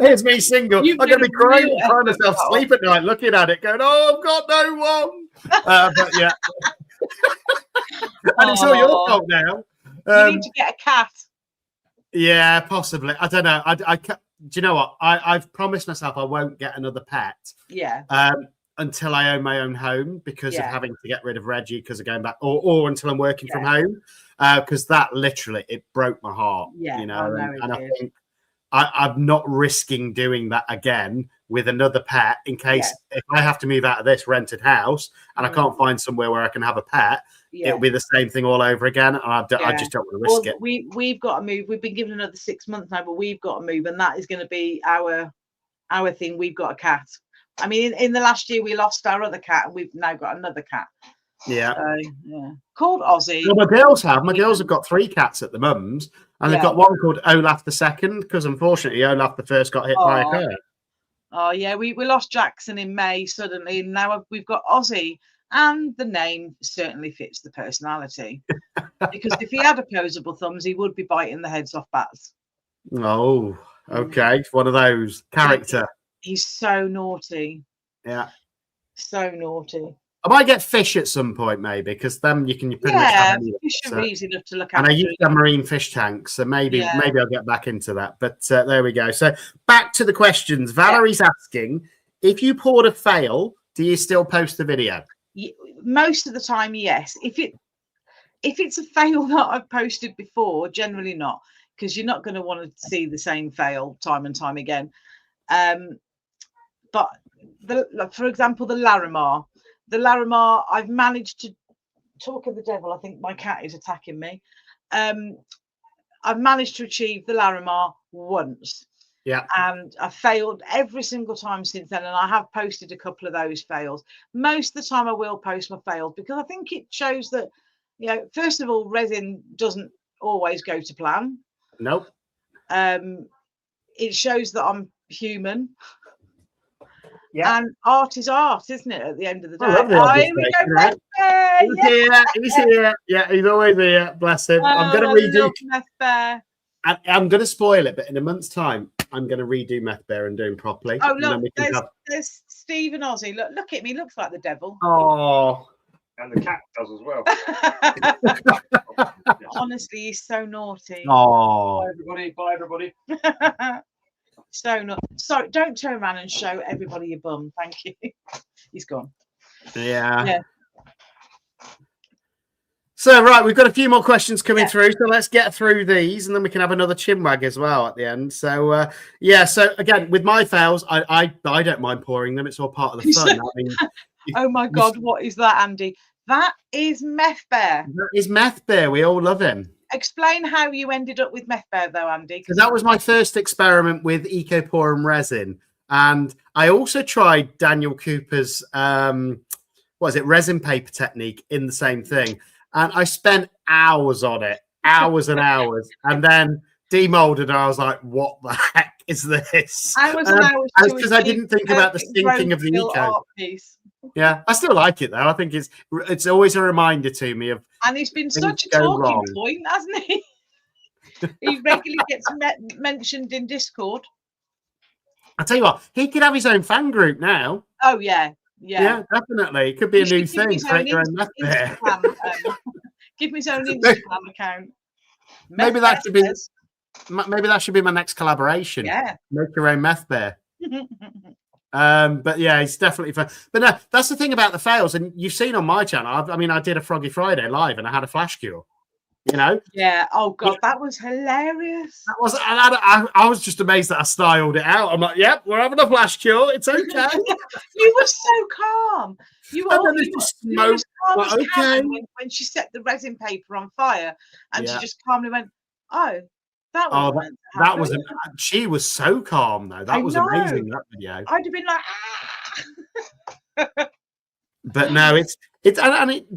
Here's me single. I'm going to be crying myself sleep at night, looking at it, going, "Oh, I've got no one." But yeah. And it's all your fault now. You need to get a cat. Yeah, possibly. I don't know. Do you know what? I've promised myself I won't get another pet. Yeah. Until I own my own home, because of having to get rid of Reggie because of going back, or until I'm working from home, because that literally it broke my heart. Yeah, you know, and I think I'm not risking doing that again with another pet in case if I have to move out of this rented house and I can't find somewhere where I can have a pet, it'll be the same thing all over again. And I just don't want to risk it. We've got to move. We've been given another 6 months now, but we've got to move, and that is going to be our thing. We've got a cat. I mean, in the last year we lost our other cat, and we've now got another cat. Yeah. So, called Ozzy. Well, my girls have got 3 cats at the mums, and they've got one called Olaf the second, because unfortunately Olaf the first got hit by a car. Oh yeah, we lost Jackson in May suddenly, and now we've got Ozzy, and the name certainly fits the personality. Because if he had opposable thumbs, he would be biting the heads off bats. Oh, okay, one of those character. He's so naughty. Yeah, so naughty. I might get fish at some point, maybe, because then you can pretty much have any. Fish are easy enough to look at. And I use the marine fish tanks, so maybe I'll get back into that. But there we go. So back to the questions. Valerie's asking, if you poured a fail, do you still post the video? Most of the time, yes. If it's a fail that I've posted before, generally not, because you're not going to want to see the same fail time and time again. But for example, the Larimar. The Larimar, I've managed to talk of the devil. I think my cat is attacking me. I've managed to achieve the Larimar once. Yeah. And I failed every single time since then. And I have posted a couple of those fails. Most of the time I will post my fails, because I think it shows that, first of all, resin doesn't always go to plan. Nope. It shows that I'm human. Yeah. And art is art, isn't it? At the end of the day. I love the Oh, here we go, Meth Bear. He's here. He's here. Yeah, he's always here. Bless him. I'm going to I redo. love Meth Bear. I'm going to spoil it, but in a month's time, I'm going to redo Meth Bear and do him properly. Oh, look, there's Steve and Ozzy. Look at me. Looks like the devil. Oh. And the cat does as well. Honestly, he's so naughty. Oh. Bye, everybody. Bye, everybody. So naughty. Sorry, don't turn around and show everybody your bum. Thank you. He's gone. Yeah. So, right, we've got a few more questions coming through. So let's get through these and then we can have another chinwag as well at the end. So, so again, with my fails, I don't mind pouring them. It's all part of the fun. I mean, oh, my God. What is that, Andy? That is Meth Bear. That is Meth Bear. We all love him. Explain how you ended up with Meth Bear, though, Andy. Because that was my first experiment with Ecoporum resin. And I also tried Daniel Cooper's, resin paper technique in the same thing. And I spent hours on it, hours and hours, and then demolded. And I was like, "What the heck is this?" Hours and hours because I didn't think about the sinking of the eco. Yeah, I still like it though. I think it's always a reminder to me of. And he's been such a talking point, hasn't he? He regularly gets mentioned in Discord. I tell you what, he could have his own fan group now. Oh yeah. Yeah, definitely. It could be a new thing. Create your own Meth Bear. Give me his own Instagram account. Maybe that should be. Maybe that should be my next collaboration. Yeah, make your own Meth Bear. But yeah, it's definitely fun. But no, that's the thing about the fails, and you've seen on my channel. I did a Froggy Friday live, and I had a flash cure. You know? Yeah. Oh God, that was hilarious. That was. I was just amazed that I styled it out. I'm like, "Yep, we're having a flash cure. It's okay." You were so calm. You were smoke. Calm okay. When she set the resin paper on fire, and she just calmly went, "Oh, that was." That was. She was so calm though. That was amazing. That video. I'd have been like, "Ah." But no, it's do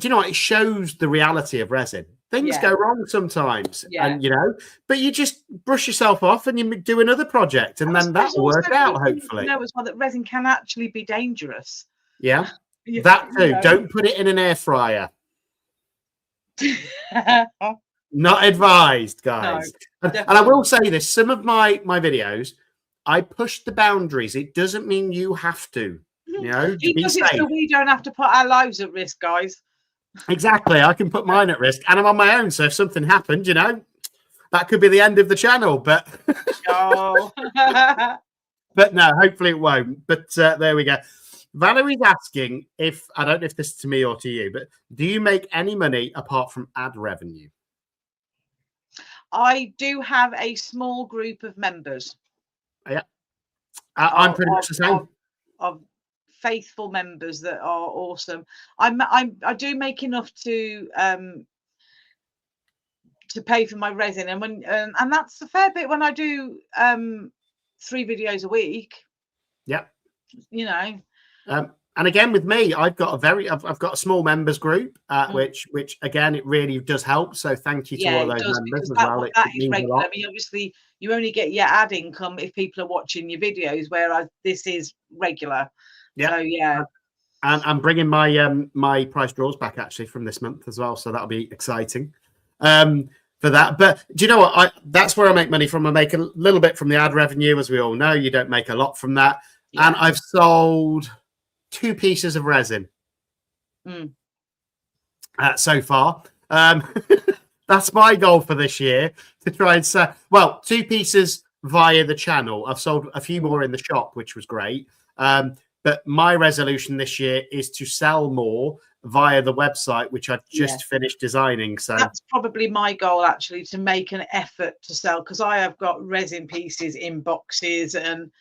you know what? It shows the reality of resin. Things go wrong sometimes, and but you just brush yourself off and you do another project, and then that'll work out. Hopefully, as well that resin can actually be dangerous. Yeah, that too. Don't put it in an air fryer. Not advised, guys. No, and I will say this: some of my videos, I push the boundaries. It doesn't mean you have to. You know, he does it so we don't have to put our lives at risk, guys. Exactly. I can put mine at risk, and I'm on my own. So if something happened, that could be the end of the channel. But but no, hopefully it won't. But there we go. Valerie's asking if I don't know if this is to me or to you, but do you make any money apart from ad revenue? I do have a small group of members. Yeah, I'm pretty much the same. Of faithful members that are awesome. I do make enough to pay for my resin, and when and that's a fair bit when I do 3 videos a week. Yeah, And again with me, I've got a small members group, which again it really does help. So thank you to all those members as well. That is regular. I mean, obviously you only get your ad income if people are watching your videos, whereas this is regular. Yeah. So, yeah. And I'm bringing my my price draws back actually from this month as well, so that'll be exciting for that. But do you know what? That's where I make money from. I make a little bit from the ad revenue, as we all know. You don't make a lot from that. Yeah. And I've sold 2 pieces of resin so far. That's my goal for this year, to try and sell. Well, 2 pieces via the channel. I've sold a few more in the shop, which was great. But my resolution this year is to sell more via the website, which I've just finished designing. So that's probably my goal, actually, to make an effort to sell, because I have got resin pieces in boxes and,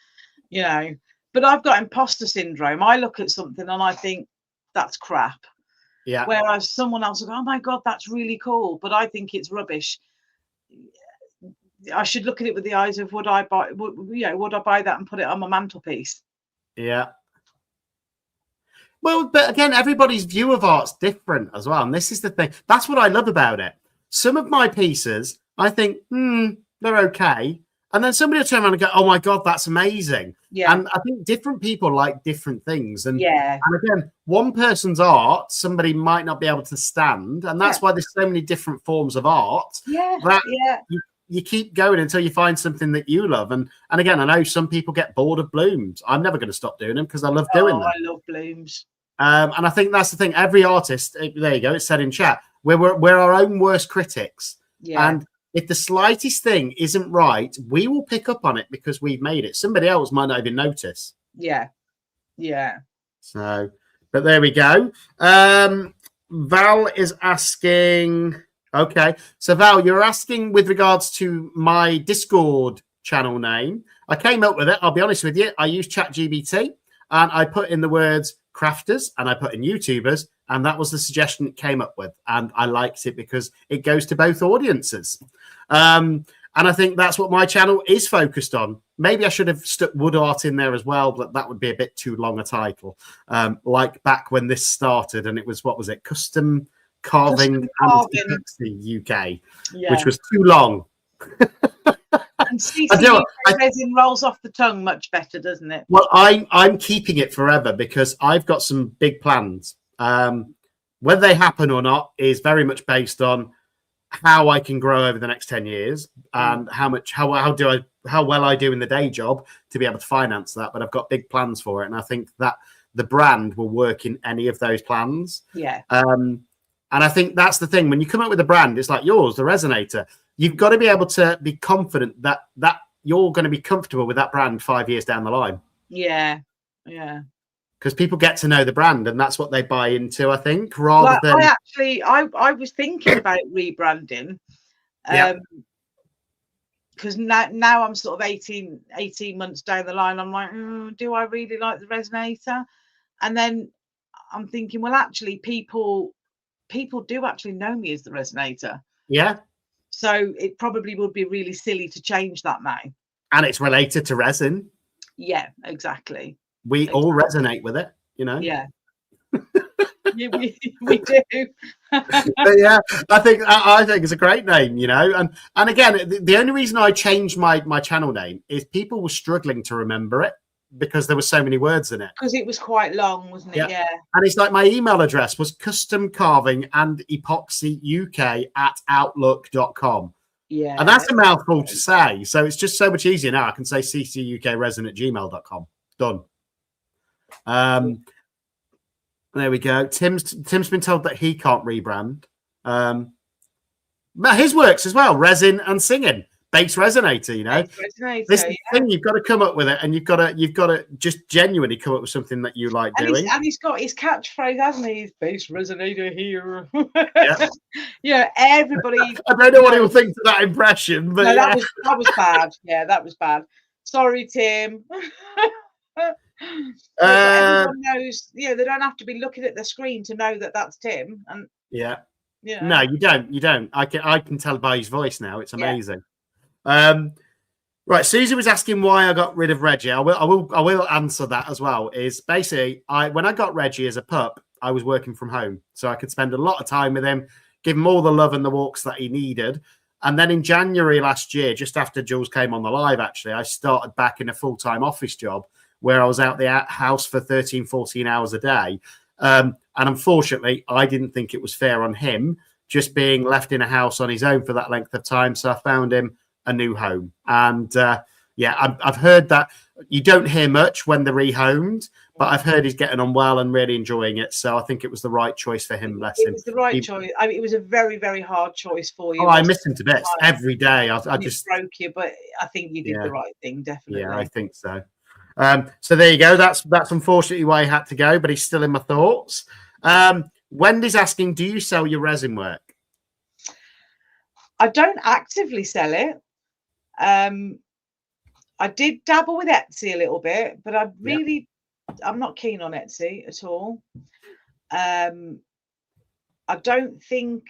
but I've got imposter syndrome. I look at something and I think that's crap. Yeah. Whereas someone else will go, "Oh my God, that's really cool," but I think it's rubbish. I should look at it with the eyes of would I buy that and put it on my mantelpiece? Yeah. Well, but again, everybody's view of art's different as well. And this is the thing. That's what I love about it. Some of my pieces, I think, they're okay. And then somebody will turn around and go, oh my God, that's amazing. Yeah. And I think different people like different things. And Yeah. and again, one person's art, somebody might not be able to stand. And that's Yeah. why there's so many different forms of art. Yeah. That Yeah. you keep going until you find something that you love. And again, I know some people get bored of blooms. I'm never going to stop doing them because I love doing them. I love blooms. And I think that's the thing. Every artist, there you go, it's said in chat, we're our own worst critics. Yeah. And if the slightest thing isn't right, we will pick up on it because we've made it. Somebody else might not even notice. Yeah. Yeah. So, but there we go. Val is asking. Okay, so Val, you're asking with regards to my Discord channel name. I came up with it. I'll be honest with you. I used ChatGPT and I put in the words crafters and I put in YouTubers, and that was the suggestion it came up with. And I liked it because it goes to both audiences. And I think that's what my channel is focused on. Maybe I should have stuck wood art in there as well, but that would be a bit too long a title. Like back when this started, and it was, what was it? Custom Carving and UK, which was too long. And CCUK resin rolls off the tongue much better, doesn't it? Well, I'm keeping it forever because I've got some big plans. Whether they happen or not is very much based on how I can grow over the next 10 years and how well I do in the day job to be able to finance that. But I've got big plans for it, and I think that the brand will work in any of those plans. Yeah. And I think that's the thing. When you come up with a brand, it's like yours, the Resonator. You've got to be able to be confident that you're going to be comfortable with that brand 5 years down the line. Yeah, yeah. Because people get to know the brand, and that's what they buy into, I think, rather than... I was thinking about rebranding. Because now I'm sort of 18 months down the line. I'm like, do I really like the Resonator? And then I'm thinking, well, actually, people do actually know me as the Resonator. Yeah. So it probably would be really silly to change that now. And it's related to resin. Yeah, exactly. We all resonate with it, you know. Yeah. Yeah, we do. But yeah, I think it's a great name, you know. And again, the only reason I changed my channel name is people were struggling to remember it because there were so many words in it. Because it was quite long, wasn't it? Yeah. And it's like my email address was custom carving and epoxy uk@outlook.com. Yeah. And that's a mouthful to say. So it's just so much easier now. I can say ccukresin@gmail.com. Done. There we go. Tim's been told that he can't rebrand. But his works as well, resin and singing. Bass Resonator, you know. This thing, you've got to come up with it, and you've got to just genuinely come up with something that you like doing. And he's got his catchphrase, hasn't he? His Bass Resonator here. Yeah. Yeah, everybody. I don't know what he'll think to that impression, but no, that was bad. Yeah, that was bad. Sorry, Tim. Everyone knows. They don't have to be looking at the screen to know that that's Tim. And yeah. No, you don't. I can tell by his voice now. It's amazing. Right, Susie was asking why I got rid of Reggie. I will answer that as well. Is basically when I got Reggie as a pup, I was working from home, so I could spend a lot of time with him, give him all the love and the walks that he needed. And then in January last year, just after Jules came on the live, actually, I started back in a full-time office job where I was out the house for 13, 14 hours a day. And unfortunately, I didn't think it was fair on him just being left in a house on his own for that length of time. So I found him a new home. And I've heard that you don't hear much when they're rehomed, but I've heard he's getting on well and really enjoying it. So I think it was the right choice for him. Bless him. It was the right choice. I mean, it was a very, very hard choice for you. Oh, I miss him to bits every day. I just broke you, but I think you did the right thing, definitely. Yeah, I think so. So there you go. That's unfortunately why he had to go, but he's still in my thoughts. Wendy's asking, do you sell your resin work? I don't actively sell it. I did dabble with Etsy a little bit, but I'm not keen on Etsy at all. I don't think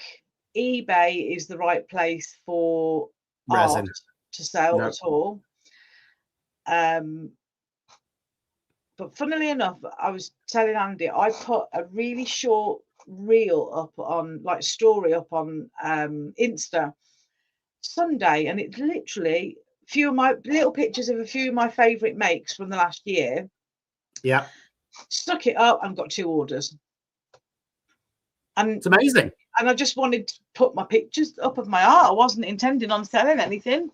eBay is the right place for resin art to sell at all. But funnily enough, I was telling Andy, I put a really short reel up on, story up on Insta Sunday, and it literally few of my little pictures of a few of my favourite makes from the last year. Yeah. Stuck it up and got 2 orders. And It's amazing. And I just wanted to put my pictures up of my art. I wasn't intending on selling anything.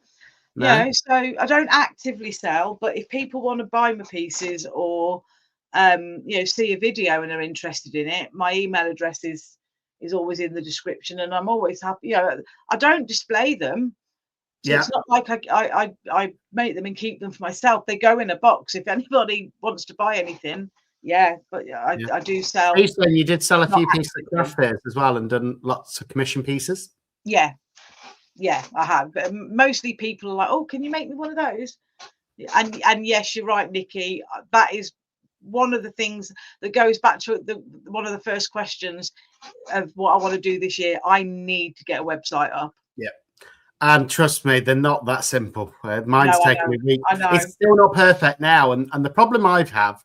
No. You know, so I don't actively sell, but if people want to buy my pieces or you know, see a video and are interested in it, my email address is always in the description, and I'm always happy. You know, I don't display them. So it's not like I make them and keep them for myself. They go in a box. If anybody wants to buy anything, but I do sell. You did sell a few pieces at craft fairs as well, and done lots of commission pieces. Yeah, I have. But mostly people are like, "Oh, can you make me one of those?" And yes, you're right, Nikki. That is one of the things that goes back to one of the first questions of what I want to do this year. I need to get a website up. Yeah. And trust me, they're not that simple. Mine's taken a week. I know. It's still not perfect now. And the problem I have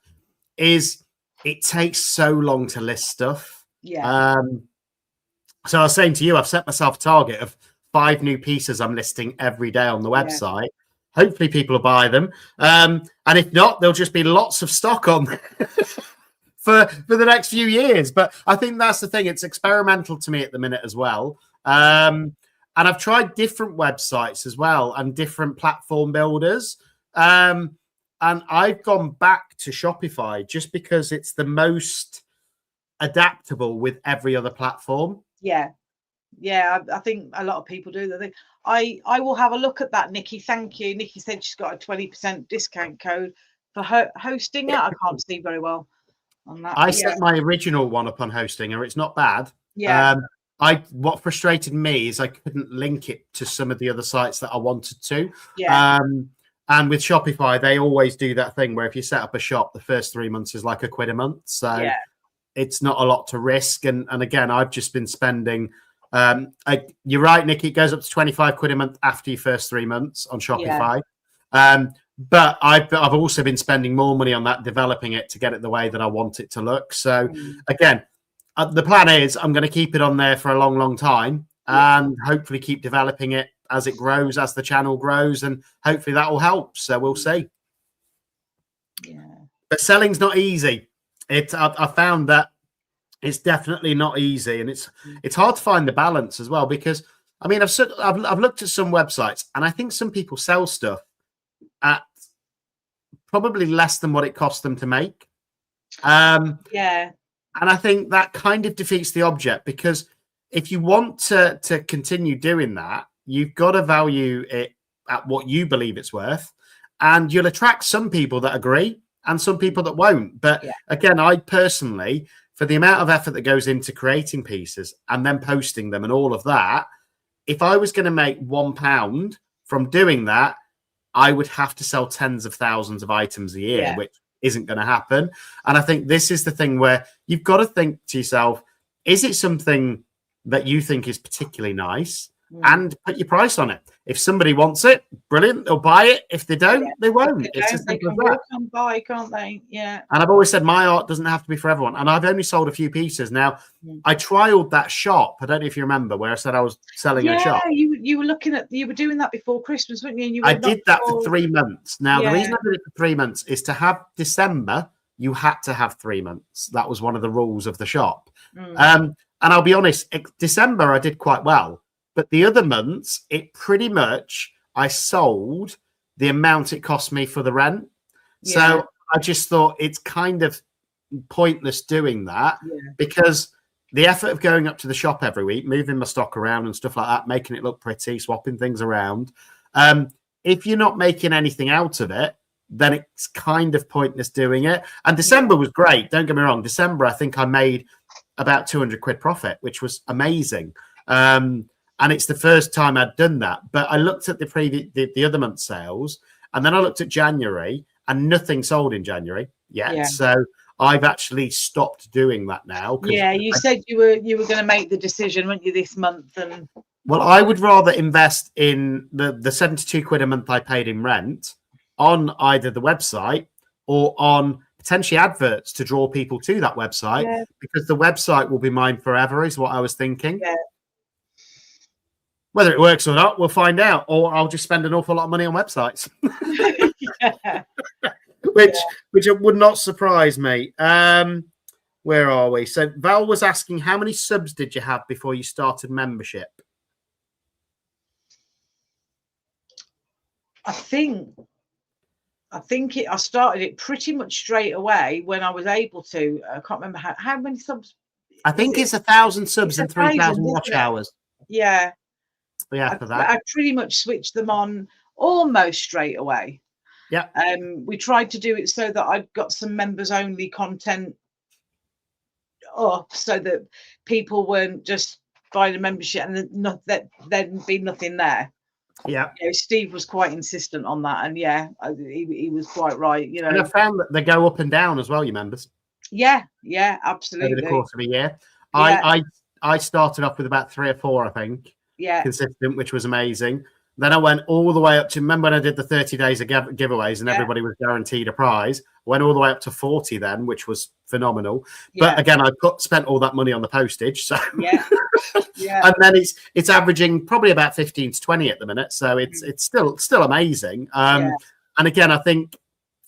is it takes so long to list stuff. Yeah. So I was saying to you, I've set myself a target of 5 new pieces I'm listing every day on the website. Hopefully people will buy them. And if not, there'll just be lots of stock on for the next few years. But I think that's the thing. It's experimental to me at the minute as well. And I've tried different websites as well and different platform builders. And I've gone back to Shopify just because it's the most adaptable with every other platform. Yeah. I think a lot of people do that. I will have a look at that, Nikki. Thank you. Nikki said she's got a 20% discount code for her hosting it. I can't see very well on that. I set my original one up on Hostinger. It's not bad. Yeah. What frustrated me is I couldn't link it to some of the other sites that I wanted to. Yeah. And with Shopify, they always do that thing where if you set up a shop, the first 3 months is like £1 a month. So it's not a lot to risk. And again, I've just been spending. You're right, Nick. It goes up to £25 a month after your first 3 months on Shopify. But I've also been spending more money on that, developing it to get it the way that I want it to look. So again, the plan is I'm going to keep it on there for a long, long time and hopefully keep developing it as it grows, as the channel grows, and hopefully that will help. So we'll see. Yeah. But selling's not easy. I found that it's definitely not easy, and it's hard to find the balance as well, because I mean I've looked at some websites and I think some people sell stuff at probably less than what it costs them to make. And I think that kind of defeats the object, because if you want to continue doing that, you've got to value it at what you believe it's worth, and you'll attract some people that agree and some people that won't. But again, I personally, for the amount of effort that goes into creating pieces and then posting them and all of that, if I was going to make £1 from doing that, I would have to sell tens of thousands of items a year, which isn't going to happen. And I think this is the thing where you've got to think to yourself, is it something that you think is particularly nice? And put your price on it. If somebody wants it, brilliant, they'll buy it. If they don't, they won't. It's as simple as that. They can buy, can't they? Yeah. And I've always said my art doesn't have to be for everyone. And I've only sold a few pieces. Now, I trialed that shop. I don't know if you remember, where I said I was selling a shop. You were doing that before Christmas, weren't you? I did that for 3 months. Now, the reason I did it for 3 months is to have December, you had to have 3 months. That was one of the rules of the shop. And I'll be honest, December I did quite well. But the other months, it pretty much, I sold the amount it cost me for the rent. So I just thought it's kind of pointless doing that, because the effort of going up to the shop every week, moving my stock around and stuff like that, making it look pretty, swapping things around. If you're not making anything out of it, then it's kind of pointless doing it. And December was great. Don't get me wrong. December, I think I made about £200 profit, which was amazing. And it's the first time I'd done that. But I looked at the other month's sales, and then I looked at January, and nothing sold in January yet. So I've actually stopped doing that now. Yeah, you said you were going to make the decision, weren't you, this month? And well, I would rather invest in the £72 a month I paid in rent on either the website or on potentially adverts to draw people to that website, because the website will be mine forever, is what I was thinking. Whether it works or not, we'll find out. Or I'll just spend an awful lot of money on websites, Yeah. which would not surprise me. Where are we? So Val was asking, how many subs did you have before you started membership? I started it pretty much straight away when I was able to. I can't remember how many subs. I think it's 1,000 subs and 3,000 1,000, watch isn't it? hours. Yeah. Yeah, for that. I pretty much switched them on almost straight away. Yeah. We tried to do it so that I'd got some members only content up so that people weren't just buying a membership and there'd be nothing there. Yeah. Steve was quite insistent on that, and he was quite right. And I found that they go up and down as well, your members. Yeah, absolutely. Over the course of a year. Yeah. I started off with about 3 or 4, I think. Yeah. Consistent, which was amazing. Then I went all the way up to, remember when I did the 30 days of giveaways and everybody was guaranteed a prize? I went all the way up to 40 then, which was phenomenal. But again, I spent all that money on the postage. So and then it's averaging probably about 15 to 20 at the minute. So it's still amazing. And again, I think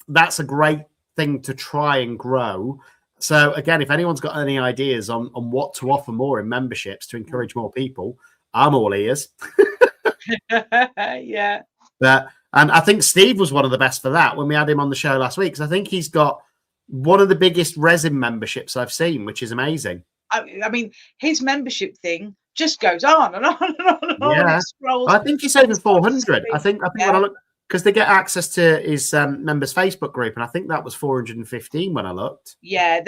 that's a great thing to try and grow. So again, if anyone's got any ideas on what to offer more in memberships to encourage more people, I'm all ears. Yeah. And I think Steve was one of the best for that when we had him on the show last week, because I think he's got one of the biggest resin memberships I've seen, which is amazing. I mean, his membership thing just goes on and on and on and on. Scrolls. I think it's over 400. I think when I look, because they get access to his members Facebook group, and I think that was 415 when I looked. Yeah,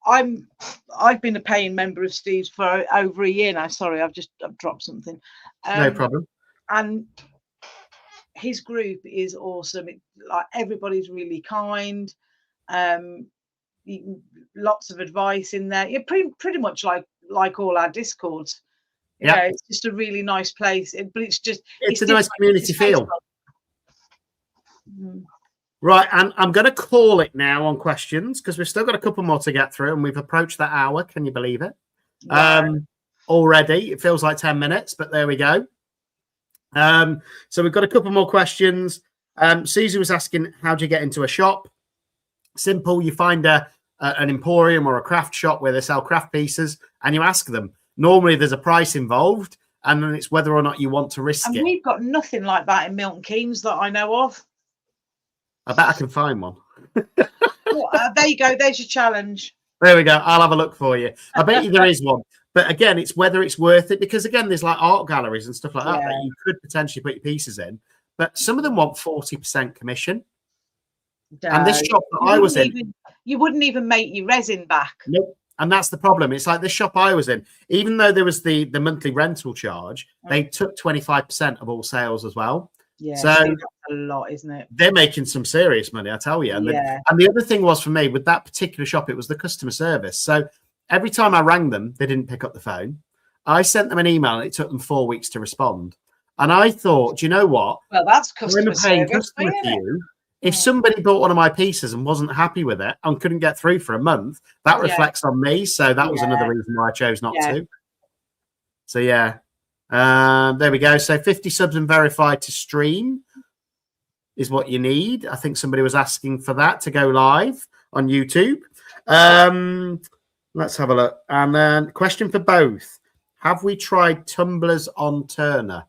I've been a paying member of Steve's for over a year now. Sorry, I've dropped something. No problem. And his group is awesome. Like, everybody's really kind. Lots of advice in there. You're pretty much like all our Discords. Yeah, it's just a really nice place. But it's a nice community feel. Right, and I'm going to call it now on questions because we've still got a couple more to get through, and we've approached that hour. Can you believe it? Right. Already, it feels like 10 minutes, but there we go. So we've got a couple more questions. Caesar was asking, how do you get into a shop? Simple. You find an emporium or a craft shop where they sell craft pieces, and you ask them. Normally, there's a price involved, and then it's whether or not you want to risk it. We've got nothing like that in Milton Keynes that I know of. I bet I can find one. Well, there you go. There's your challenge. There we go. I'll have a look for you. I bet you there is one. But again, it's whether it's worth it, because again, there's like art galleries and stuff like that that you could potentially put your pieces in. But some of them want 40% commission. And this shop that I was in, you wouldn't even make your resin back. Nope. And that's the problem. It's like this shop I was in, even though there was the monthly rental charge, they took 25% of all sales as well. Yeah, so that's a lot, isn't it? They're making some serious money, I tell you. And the other thing was for me with that particular shop, it was the customer service. So every time I rang them, they didn't pick up the phone. I sent them an email and it took them 4 weeks to respond. And I thought, do you know what? Well, that's customer service. Customer to you. If somebody bought one of my pieces and wasn't happy with it and couldn't get through for a month, that reflects on me. So that was another reason why I chose not to. So there we go. So 50 subs and verified to stream is what you need. I think somebody was asking for that to go live on YouTube. Let's have a look. And then question for both. Have we tried tumblers on Turner?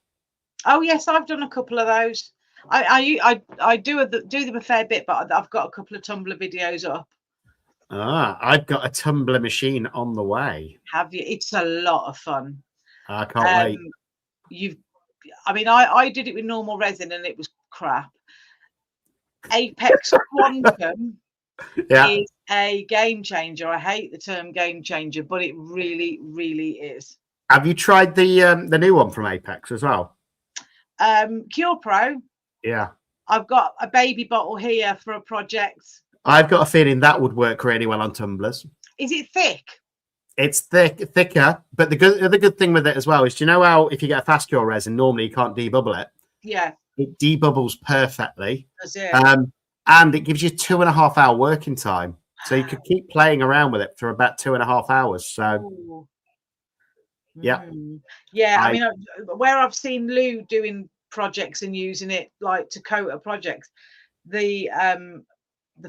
Oh, yes, I've done a couple of those. I do them a fair bit, but I've got a couple of tumbler videos up. I've got a tumbler machine on the way. Have you? It's a lot of fun. I can't wait. I did it with normal resin and it was crap. Apex Quantum is a game changer. I hate the term game changer, but it really, really is. Have you tried the new one from Apex as well? Cure Pro. Yeah. I've got a baby bottle here for a project. I've got a feeling that would work really well on tumblers. Is it thick? It's thicker, but the other good thing with it as well is, do you know how if you get a fast cure resin, normally you can't debubble it? Yeah. It debubbles perfectly. Does it? And it gives you 2.5 hour working time. So you could keep playing around with it for about 2.5 hours. So Yeah. Yeah, I mean, where I've seen Lou doing projects and using it like Dakota projects, the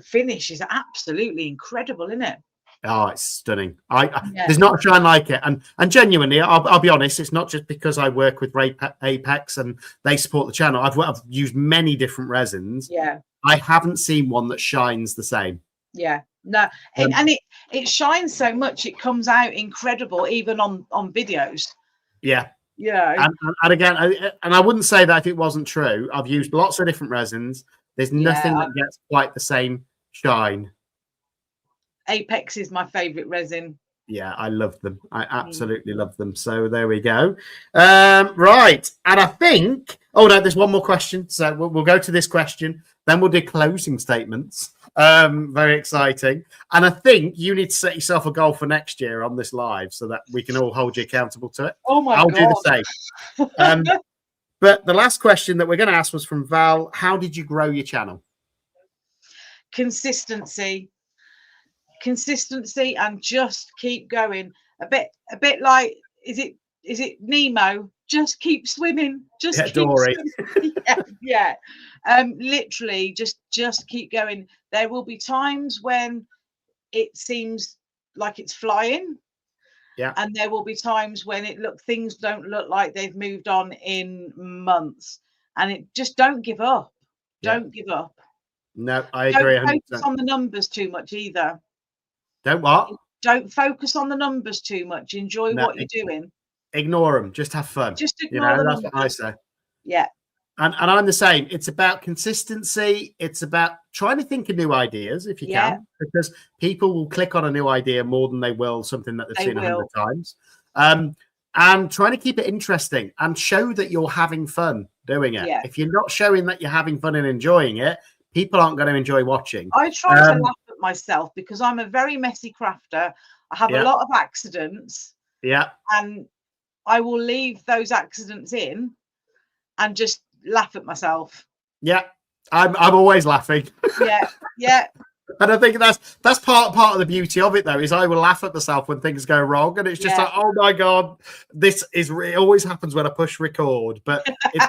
finish is absolutely incredible, isn't it? Oh, it's stunning. Yeah. There's not a shine like it, and genuinely, I'll be honest. It's not just because I work with Apex and they support the channel. I've used many different resins. Yeah. I haven't seen one that shines the same. Yeah. No, and it shines so much. It comes out incredible, even on videos. Yeah. Yeah. And again, I wouldn't say that if it wasn't true. I've used lots of different resins. There's nothing that gets quite the same shine. Apex is my favorite resin. Yeah, I love them. I absolutely love them. So there we go. Right. And I think, oh no, there's one more question. So we'll go to this question. Then we'll do closing statements. Very exciting. And I think you need to set yourself a goal for next year on this live so that we can all hold you accountable to it. Oh my God. I'll do the same. But the last question that we're going to ask was from Val. How did you grow your channel? Consistency, and just keep going. A bit like, is it Nemo? Just keep swimming. Just keep Dory. swimming. Yeah. Literally, just keep going. There will be times when it seems like it's flying. Yeah. And there will be times when things don't look like they've moved on in months. And it just don't give up. Don't give up. No, I agree. Don't focus on the numbers too much either. Don't what? Don't focus on the numbers too much. Enjoy what you're doing. Ignore them. Just have fun. Just ignore them. That's what I say. Yeah. And I'm the same. It's about consistency. It's about trying to think of new ideas if you can, because people will click on a new idea more than they will something that they've seen 100 times. And trying to keep it interesting and show that you're having fun doing it. Yeah. If you're not showing that you're having fun and enjoying it, people aren't going to enjoy watching. I try to laugh at myself because I'm a very messy crafter. I have a lot of accidents. Yeah. And I will leave those accidents in and just laugh at myself. Yeah. I'm always laughing. Yeah. And I think that's part of the beauty of it, though, is I will laugh at myself when things go wrong, and it's just like, oh my god, it always happens when I push record, but it's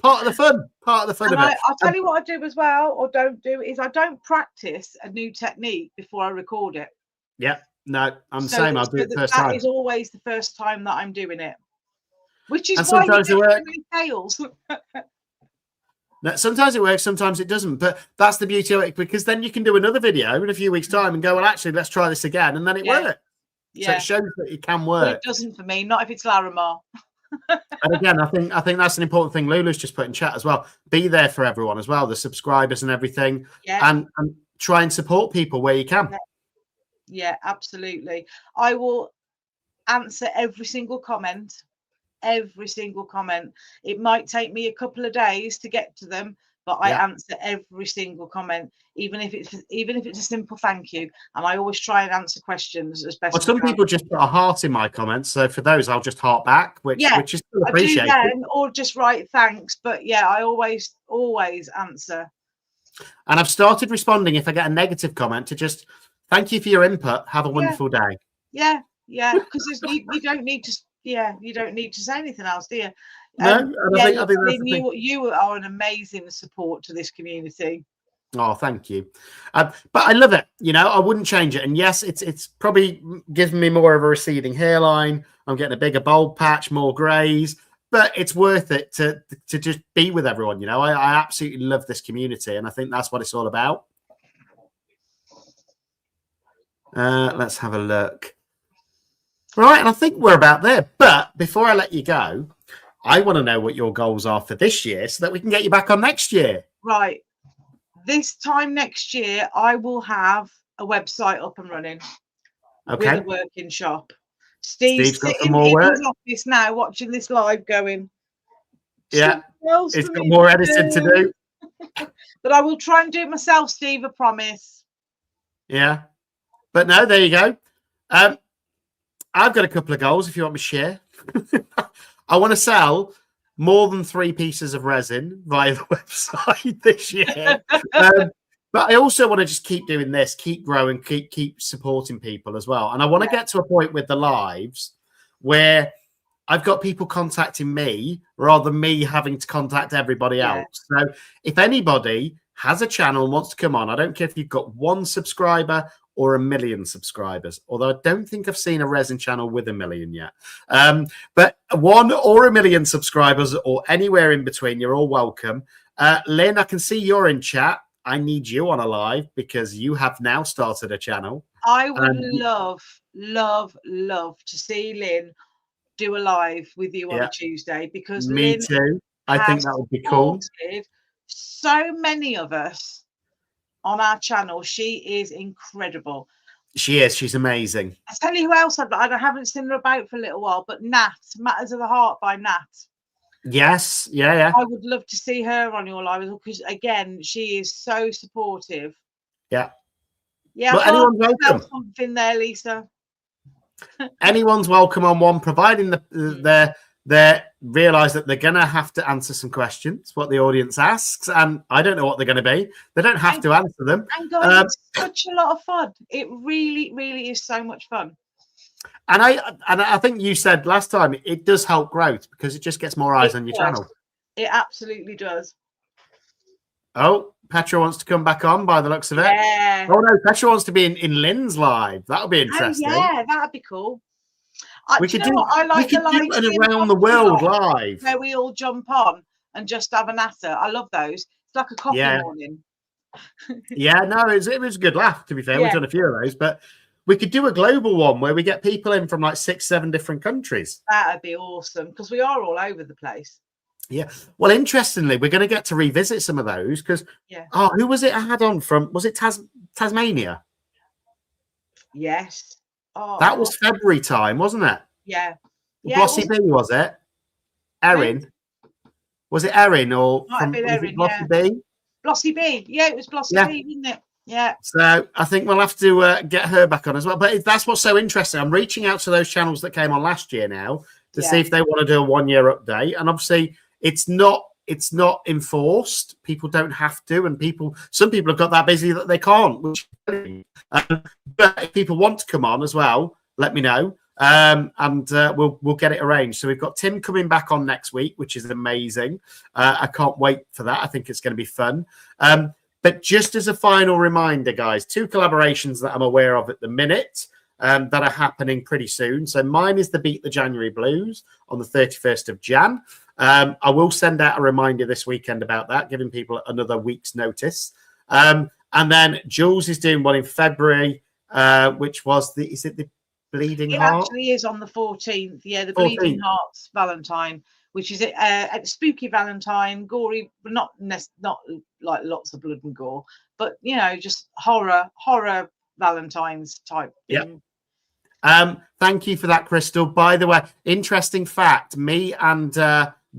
part of the fun. Part of the fun of it. I'll tell you what I do as well, or don't do, is I don't practice a new technique before I record it. Yeah, no, I'm the same. I'll do it first time. That is always the first time that I'm doing it, which is why you get so many fails. No, sometimes it works, sometimes it doesn't. But that's the beauty of it, because then you can do another video in a few weeks' time and go, well, actually, let's try this again, and then it works. Yeah. So it shows that it can work. Well, it doesn't for me, not if it's Larimar. And again, I think that's an important thing Lulu's just put in chat as well. Be there for everyone as well, the subscribers and everything, and try and support people where you can. Yeah, absolutely. I will answer every single comment. Every single comment. It might take me a couple of days to get to them, but I answer every single comment, even if it's a simple thank you. And I always try and answer questions as best. Well, some people just put a heart in my comments, so for those I'll just heart back, which is still appreciated. I do then, or just write thanks, but yeah, I always answer. And I've started responding if I get a negative comment to just thank you for your input. Have a wonderful day. Yeah, because you don't need to. Yeah, you don't need to say anything else, do you? No, I think you are an amazing support to this community. Oh, thank you. But I love it. I wouldn't change it. And yes, it's probably giving me more of a receding hairline. I'm getting a bigger bald patch, more greys, but it's worth it to just be with everyone. I absolutely love this community, and I think that's what it's all about. Let's have a look. Right, and I think we're about there. But before I let you go, I want to know what your goals are for this year so that we can get you back on next year. Right. This time next year, I will have a website up and running. Okay. With a working shop. Steve's got sitting some more work in his office now watching this live going. Yeah, it's got more editing to do. But I will try and do it myself, Steve, I promise. Yeah. But no, there you go. I've got a couple of goals if you want me to share. I want to sell more than 3 pieces of resin via the website this year. But I also want to just keep doing this, keep growing, keep supporting people as well. And I want to get to a point with the lives where I've got people contacting me rather than me having to contact everybody else. So if anybody has a channel and wants to come on, I don't care if you've got 1 subscriber or 1 million subscribers, although I don't think I've seen a resin channel with 1 million yet. But 1 or 1 million subscribers or anywhere in between, you're all welcome. Lynn, I can see you're in chat. I need you on a live because you have now started a channel. I would love to see Lynn do a live with you on a Tuesday, because me Lynn too. I think that would be cool. So many of us on our channel. She is incredible. She is. She's amazing. I tell you who else I haven't seen her about for a little while, but Nat, Matters of the Heart by Nat. Yes. Yeah. I would love to see her on your live because, again, she is so supportive. Yeah. Yeah. Well, anyone's welcome. Something there, Lisa. Anyone's welcome on one, providing they realise that they're going to have to answer some questions, what the audience asks, and I don't know what they're going to be. They don't have to answer them. And guys, it's such a lot of fun. It really, really is so much fun. And I think you said last time it does help growth because it just gets more eyes on your channel. It absolutely does. Oh, Petra wants to come back on by the looks of it. Yeah. Oh no, Petra wants to be in Lynn's live. That'll be interesting. Oh, yeah, that'd be cool. We could do an around the world live where we all jump on and just have a natter. I love those. It's like a coffee morning. Yeah, no, it was a good laugh, to be fair. We've done a few of those, but we could do a global one where we get people in from like 6, 7 different countries. That'd be awesome because we are all over the place. Yeah. Well, interestingly, we're going to get to revisit some of those because, who was it I had on from? Was it Tasmania? Yes. Oh, that was February time, wasn't it? Yeah. Glossy B, was it? Erin? Was it Erin or Erin, Glossy B? Glossy B. Yeah, it was Glossy B, didn't it? Yeah. So I think we'll have to get her back on as well. But that's what's so interesting. I'm reaching out to those channels that came on last year now to see if they want to do a 1-year update. And obviously, it's not enforced. People don't have to, and some people have got that busy that they can't. But if people want to come on as well, let me know, and we'll get it arranged. So we've got Tim coming back on next week, which is amazing. I can't wait for that. I think it's going to be fun. But just as a final reminder, guys, 2 collaborations that I'm aware of at the minute that are happening pretty soon. So mine is the Beat the January Blues on the 31st of Jan. I will send out a reminder this weekend about that, giving people another week's notice. And then Jules is doing one in February, which was is it the Bleeding Heart? It actually is on the 14th. Yeah, the 14th. Bleeding Hearts Valentine, which is a spooky Valentine, gory, but not like lots of blood and gore, but just horror Valentine's type thing. Thank you for that, Crystal. By the way, interesting fact, me and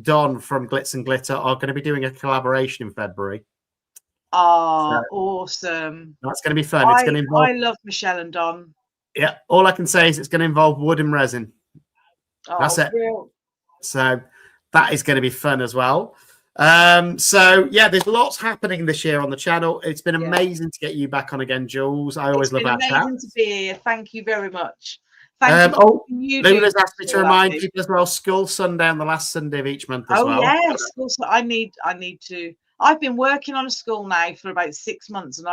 Don from Glitz and Glitter are going to be doing a collaboration in February. Oh, so awesome. That's going to be fun. It's going to involve... I love Michelle and Don. Yeah, all I can say is it's going to involve wood and resin. That's it. Real. So that is going to be fun as well. So yeah, there's lots happening this year on the channel. It's been amazing to get you back on again, Jules. I always love our chat. Amazing to be here. Thank you very much. Lula's asked me to remind people as well, Skull Sunday on the last Sunday of each month as well. Yes, I need to. I've been working on a skull now for about 6 months, and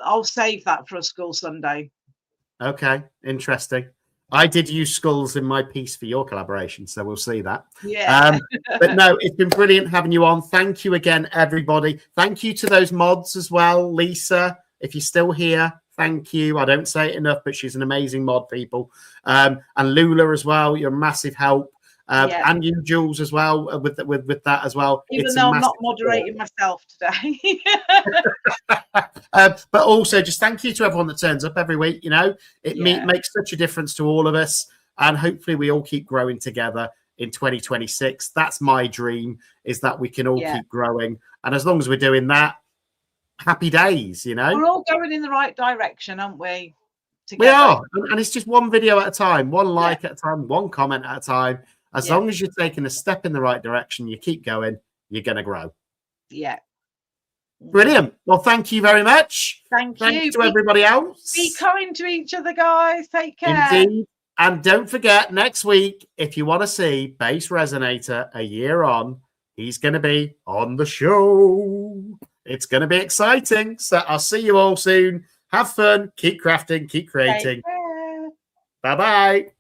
I'll save that for a Skull Sunday. Okay, interesting. I did use skulls in my piece for your collaboration, so we'll see that. Yeah. But no, it's been brilliant having you on. Thank you again, everybody. Thank you to those mods as well. Lisa, if you're still here, thank you. I don't say it enough, but she's an amazing mod, people. And Lula as well, you're a massive help. And you, Jules, as well, with that as well. Even though I'm not moderating myself today. But also, just thank you to everyone that turns up every week. It makes such a difference to all of us. And hopefully we all keep growing together in 2026. That's my dream, is that we can all keep growing. And as long as we're doing that, happy days, We're all going in the right direction, aren't we? Together. We are. And it's just one video at a time, one like at a time, one comment at a time. As long as you're taking a step in the right direction, you keep going, you're going to grow. Yeah. Brilliant. Well, thank you very much. Thank Thanks you. to everybody else. Be kind to each other, guys. Take care. Indeed. And don't forget, next week, if you want to see Bass Resonator a year on, he's going to be on the show. It's going to be exciting. So I'll see you all soon. Have fun. Keep crafting. Keep creating. Take care. Bye-bye.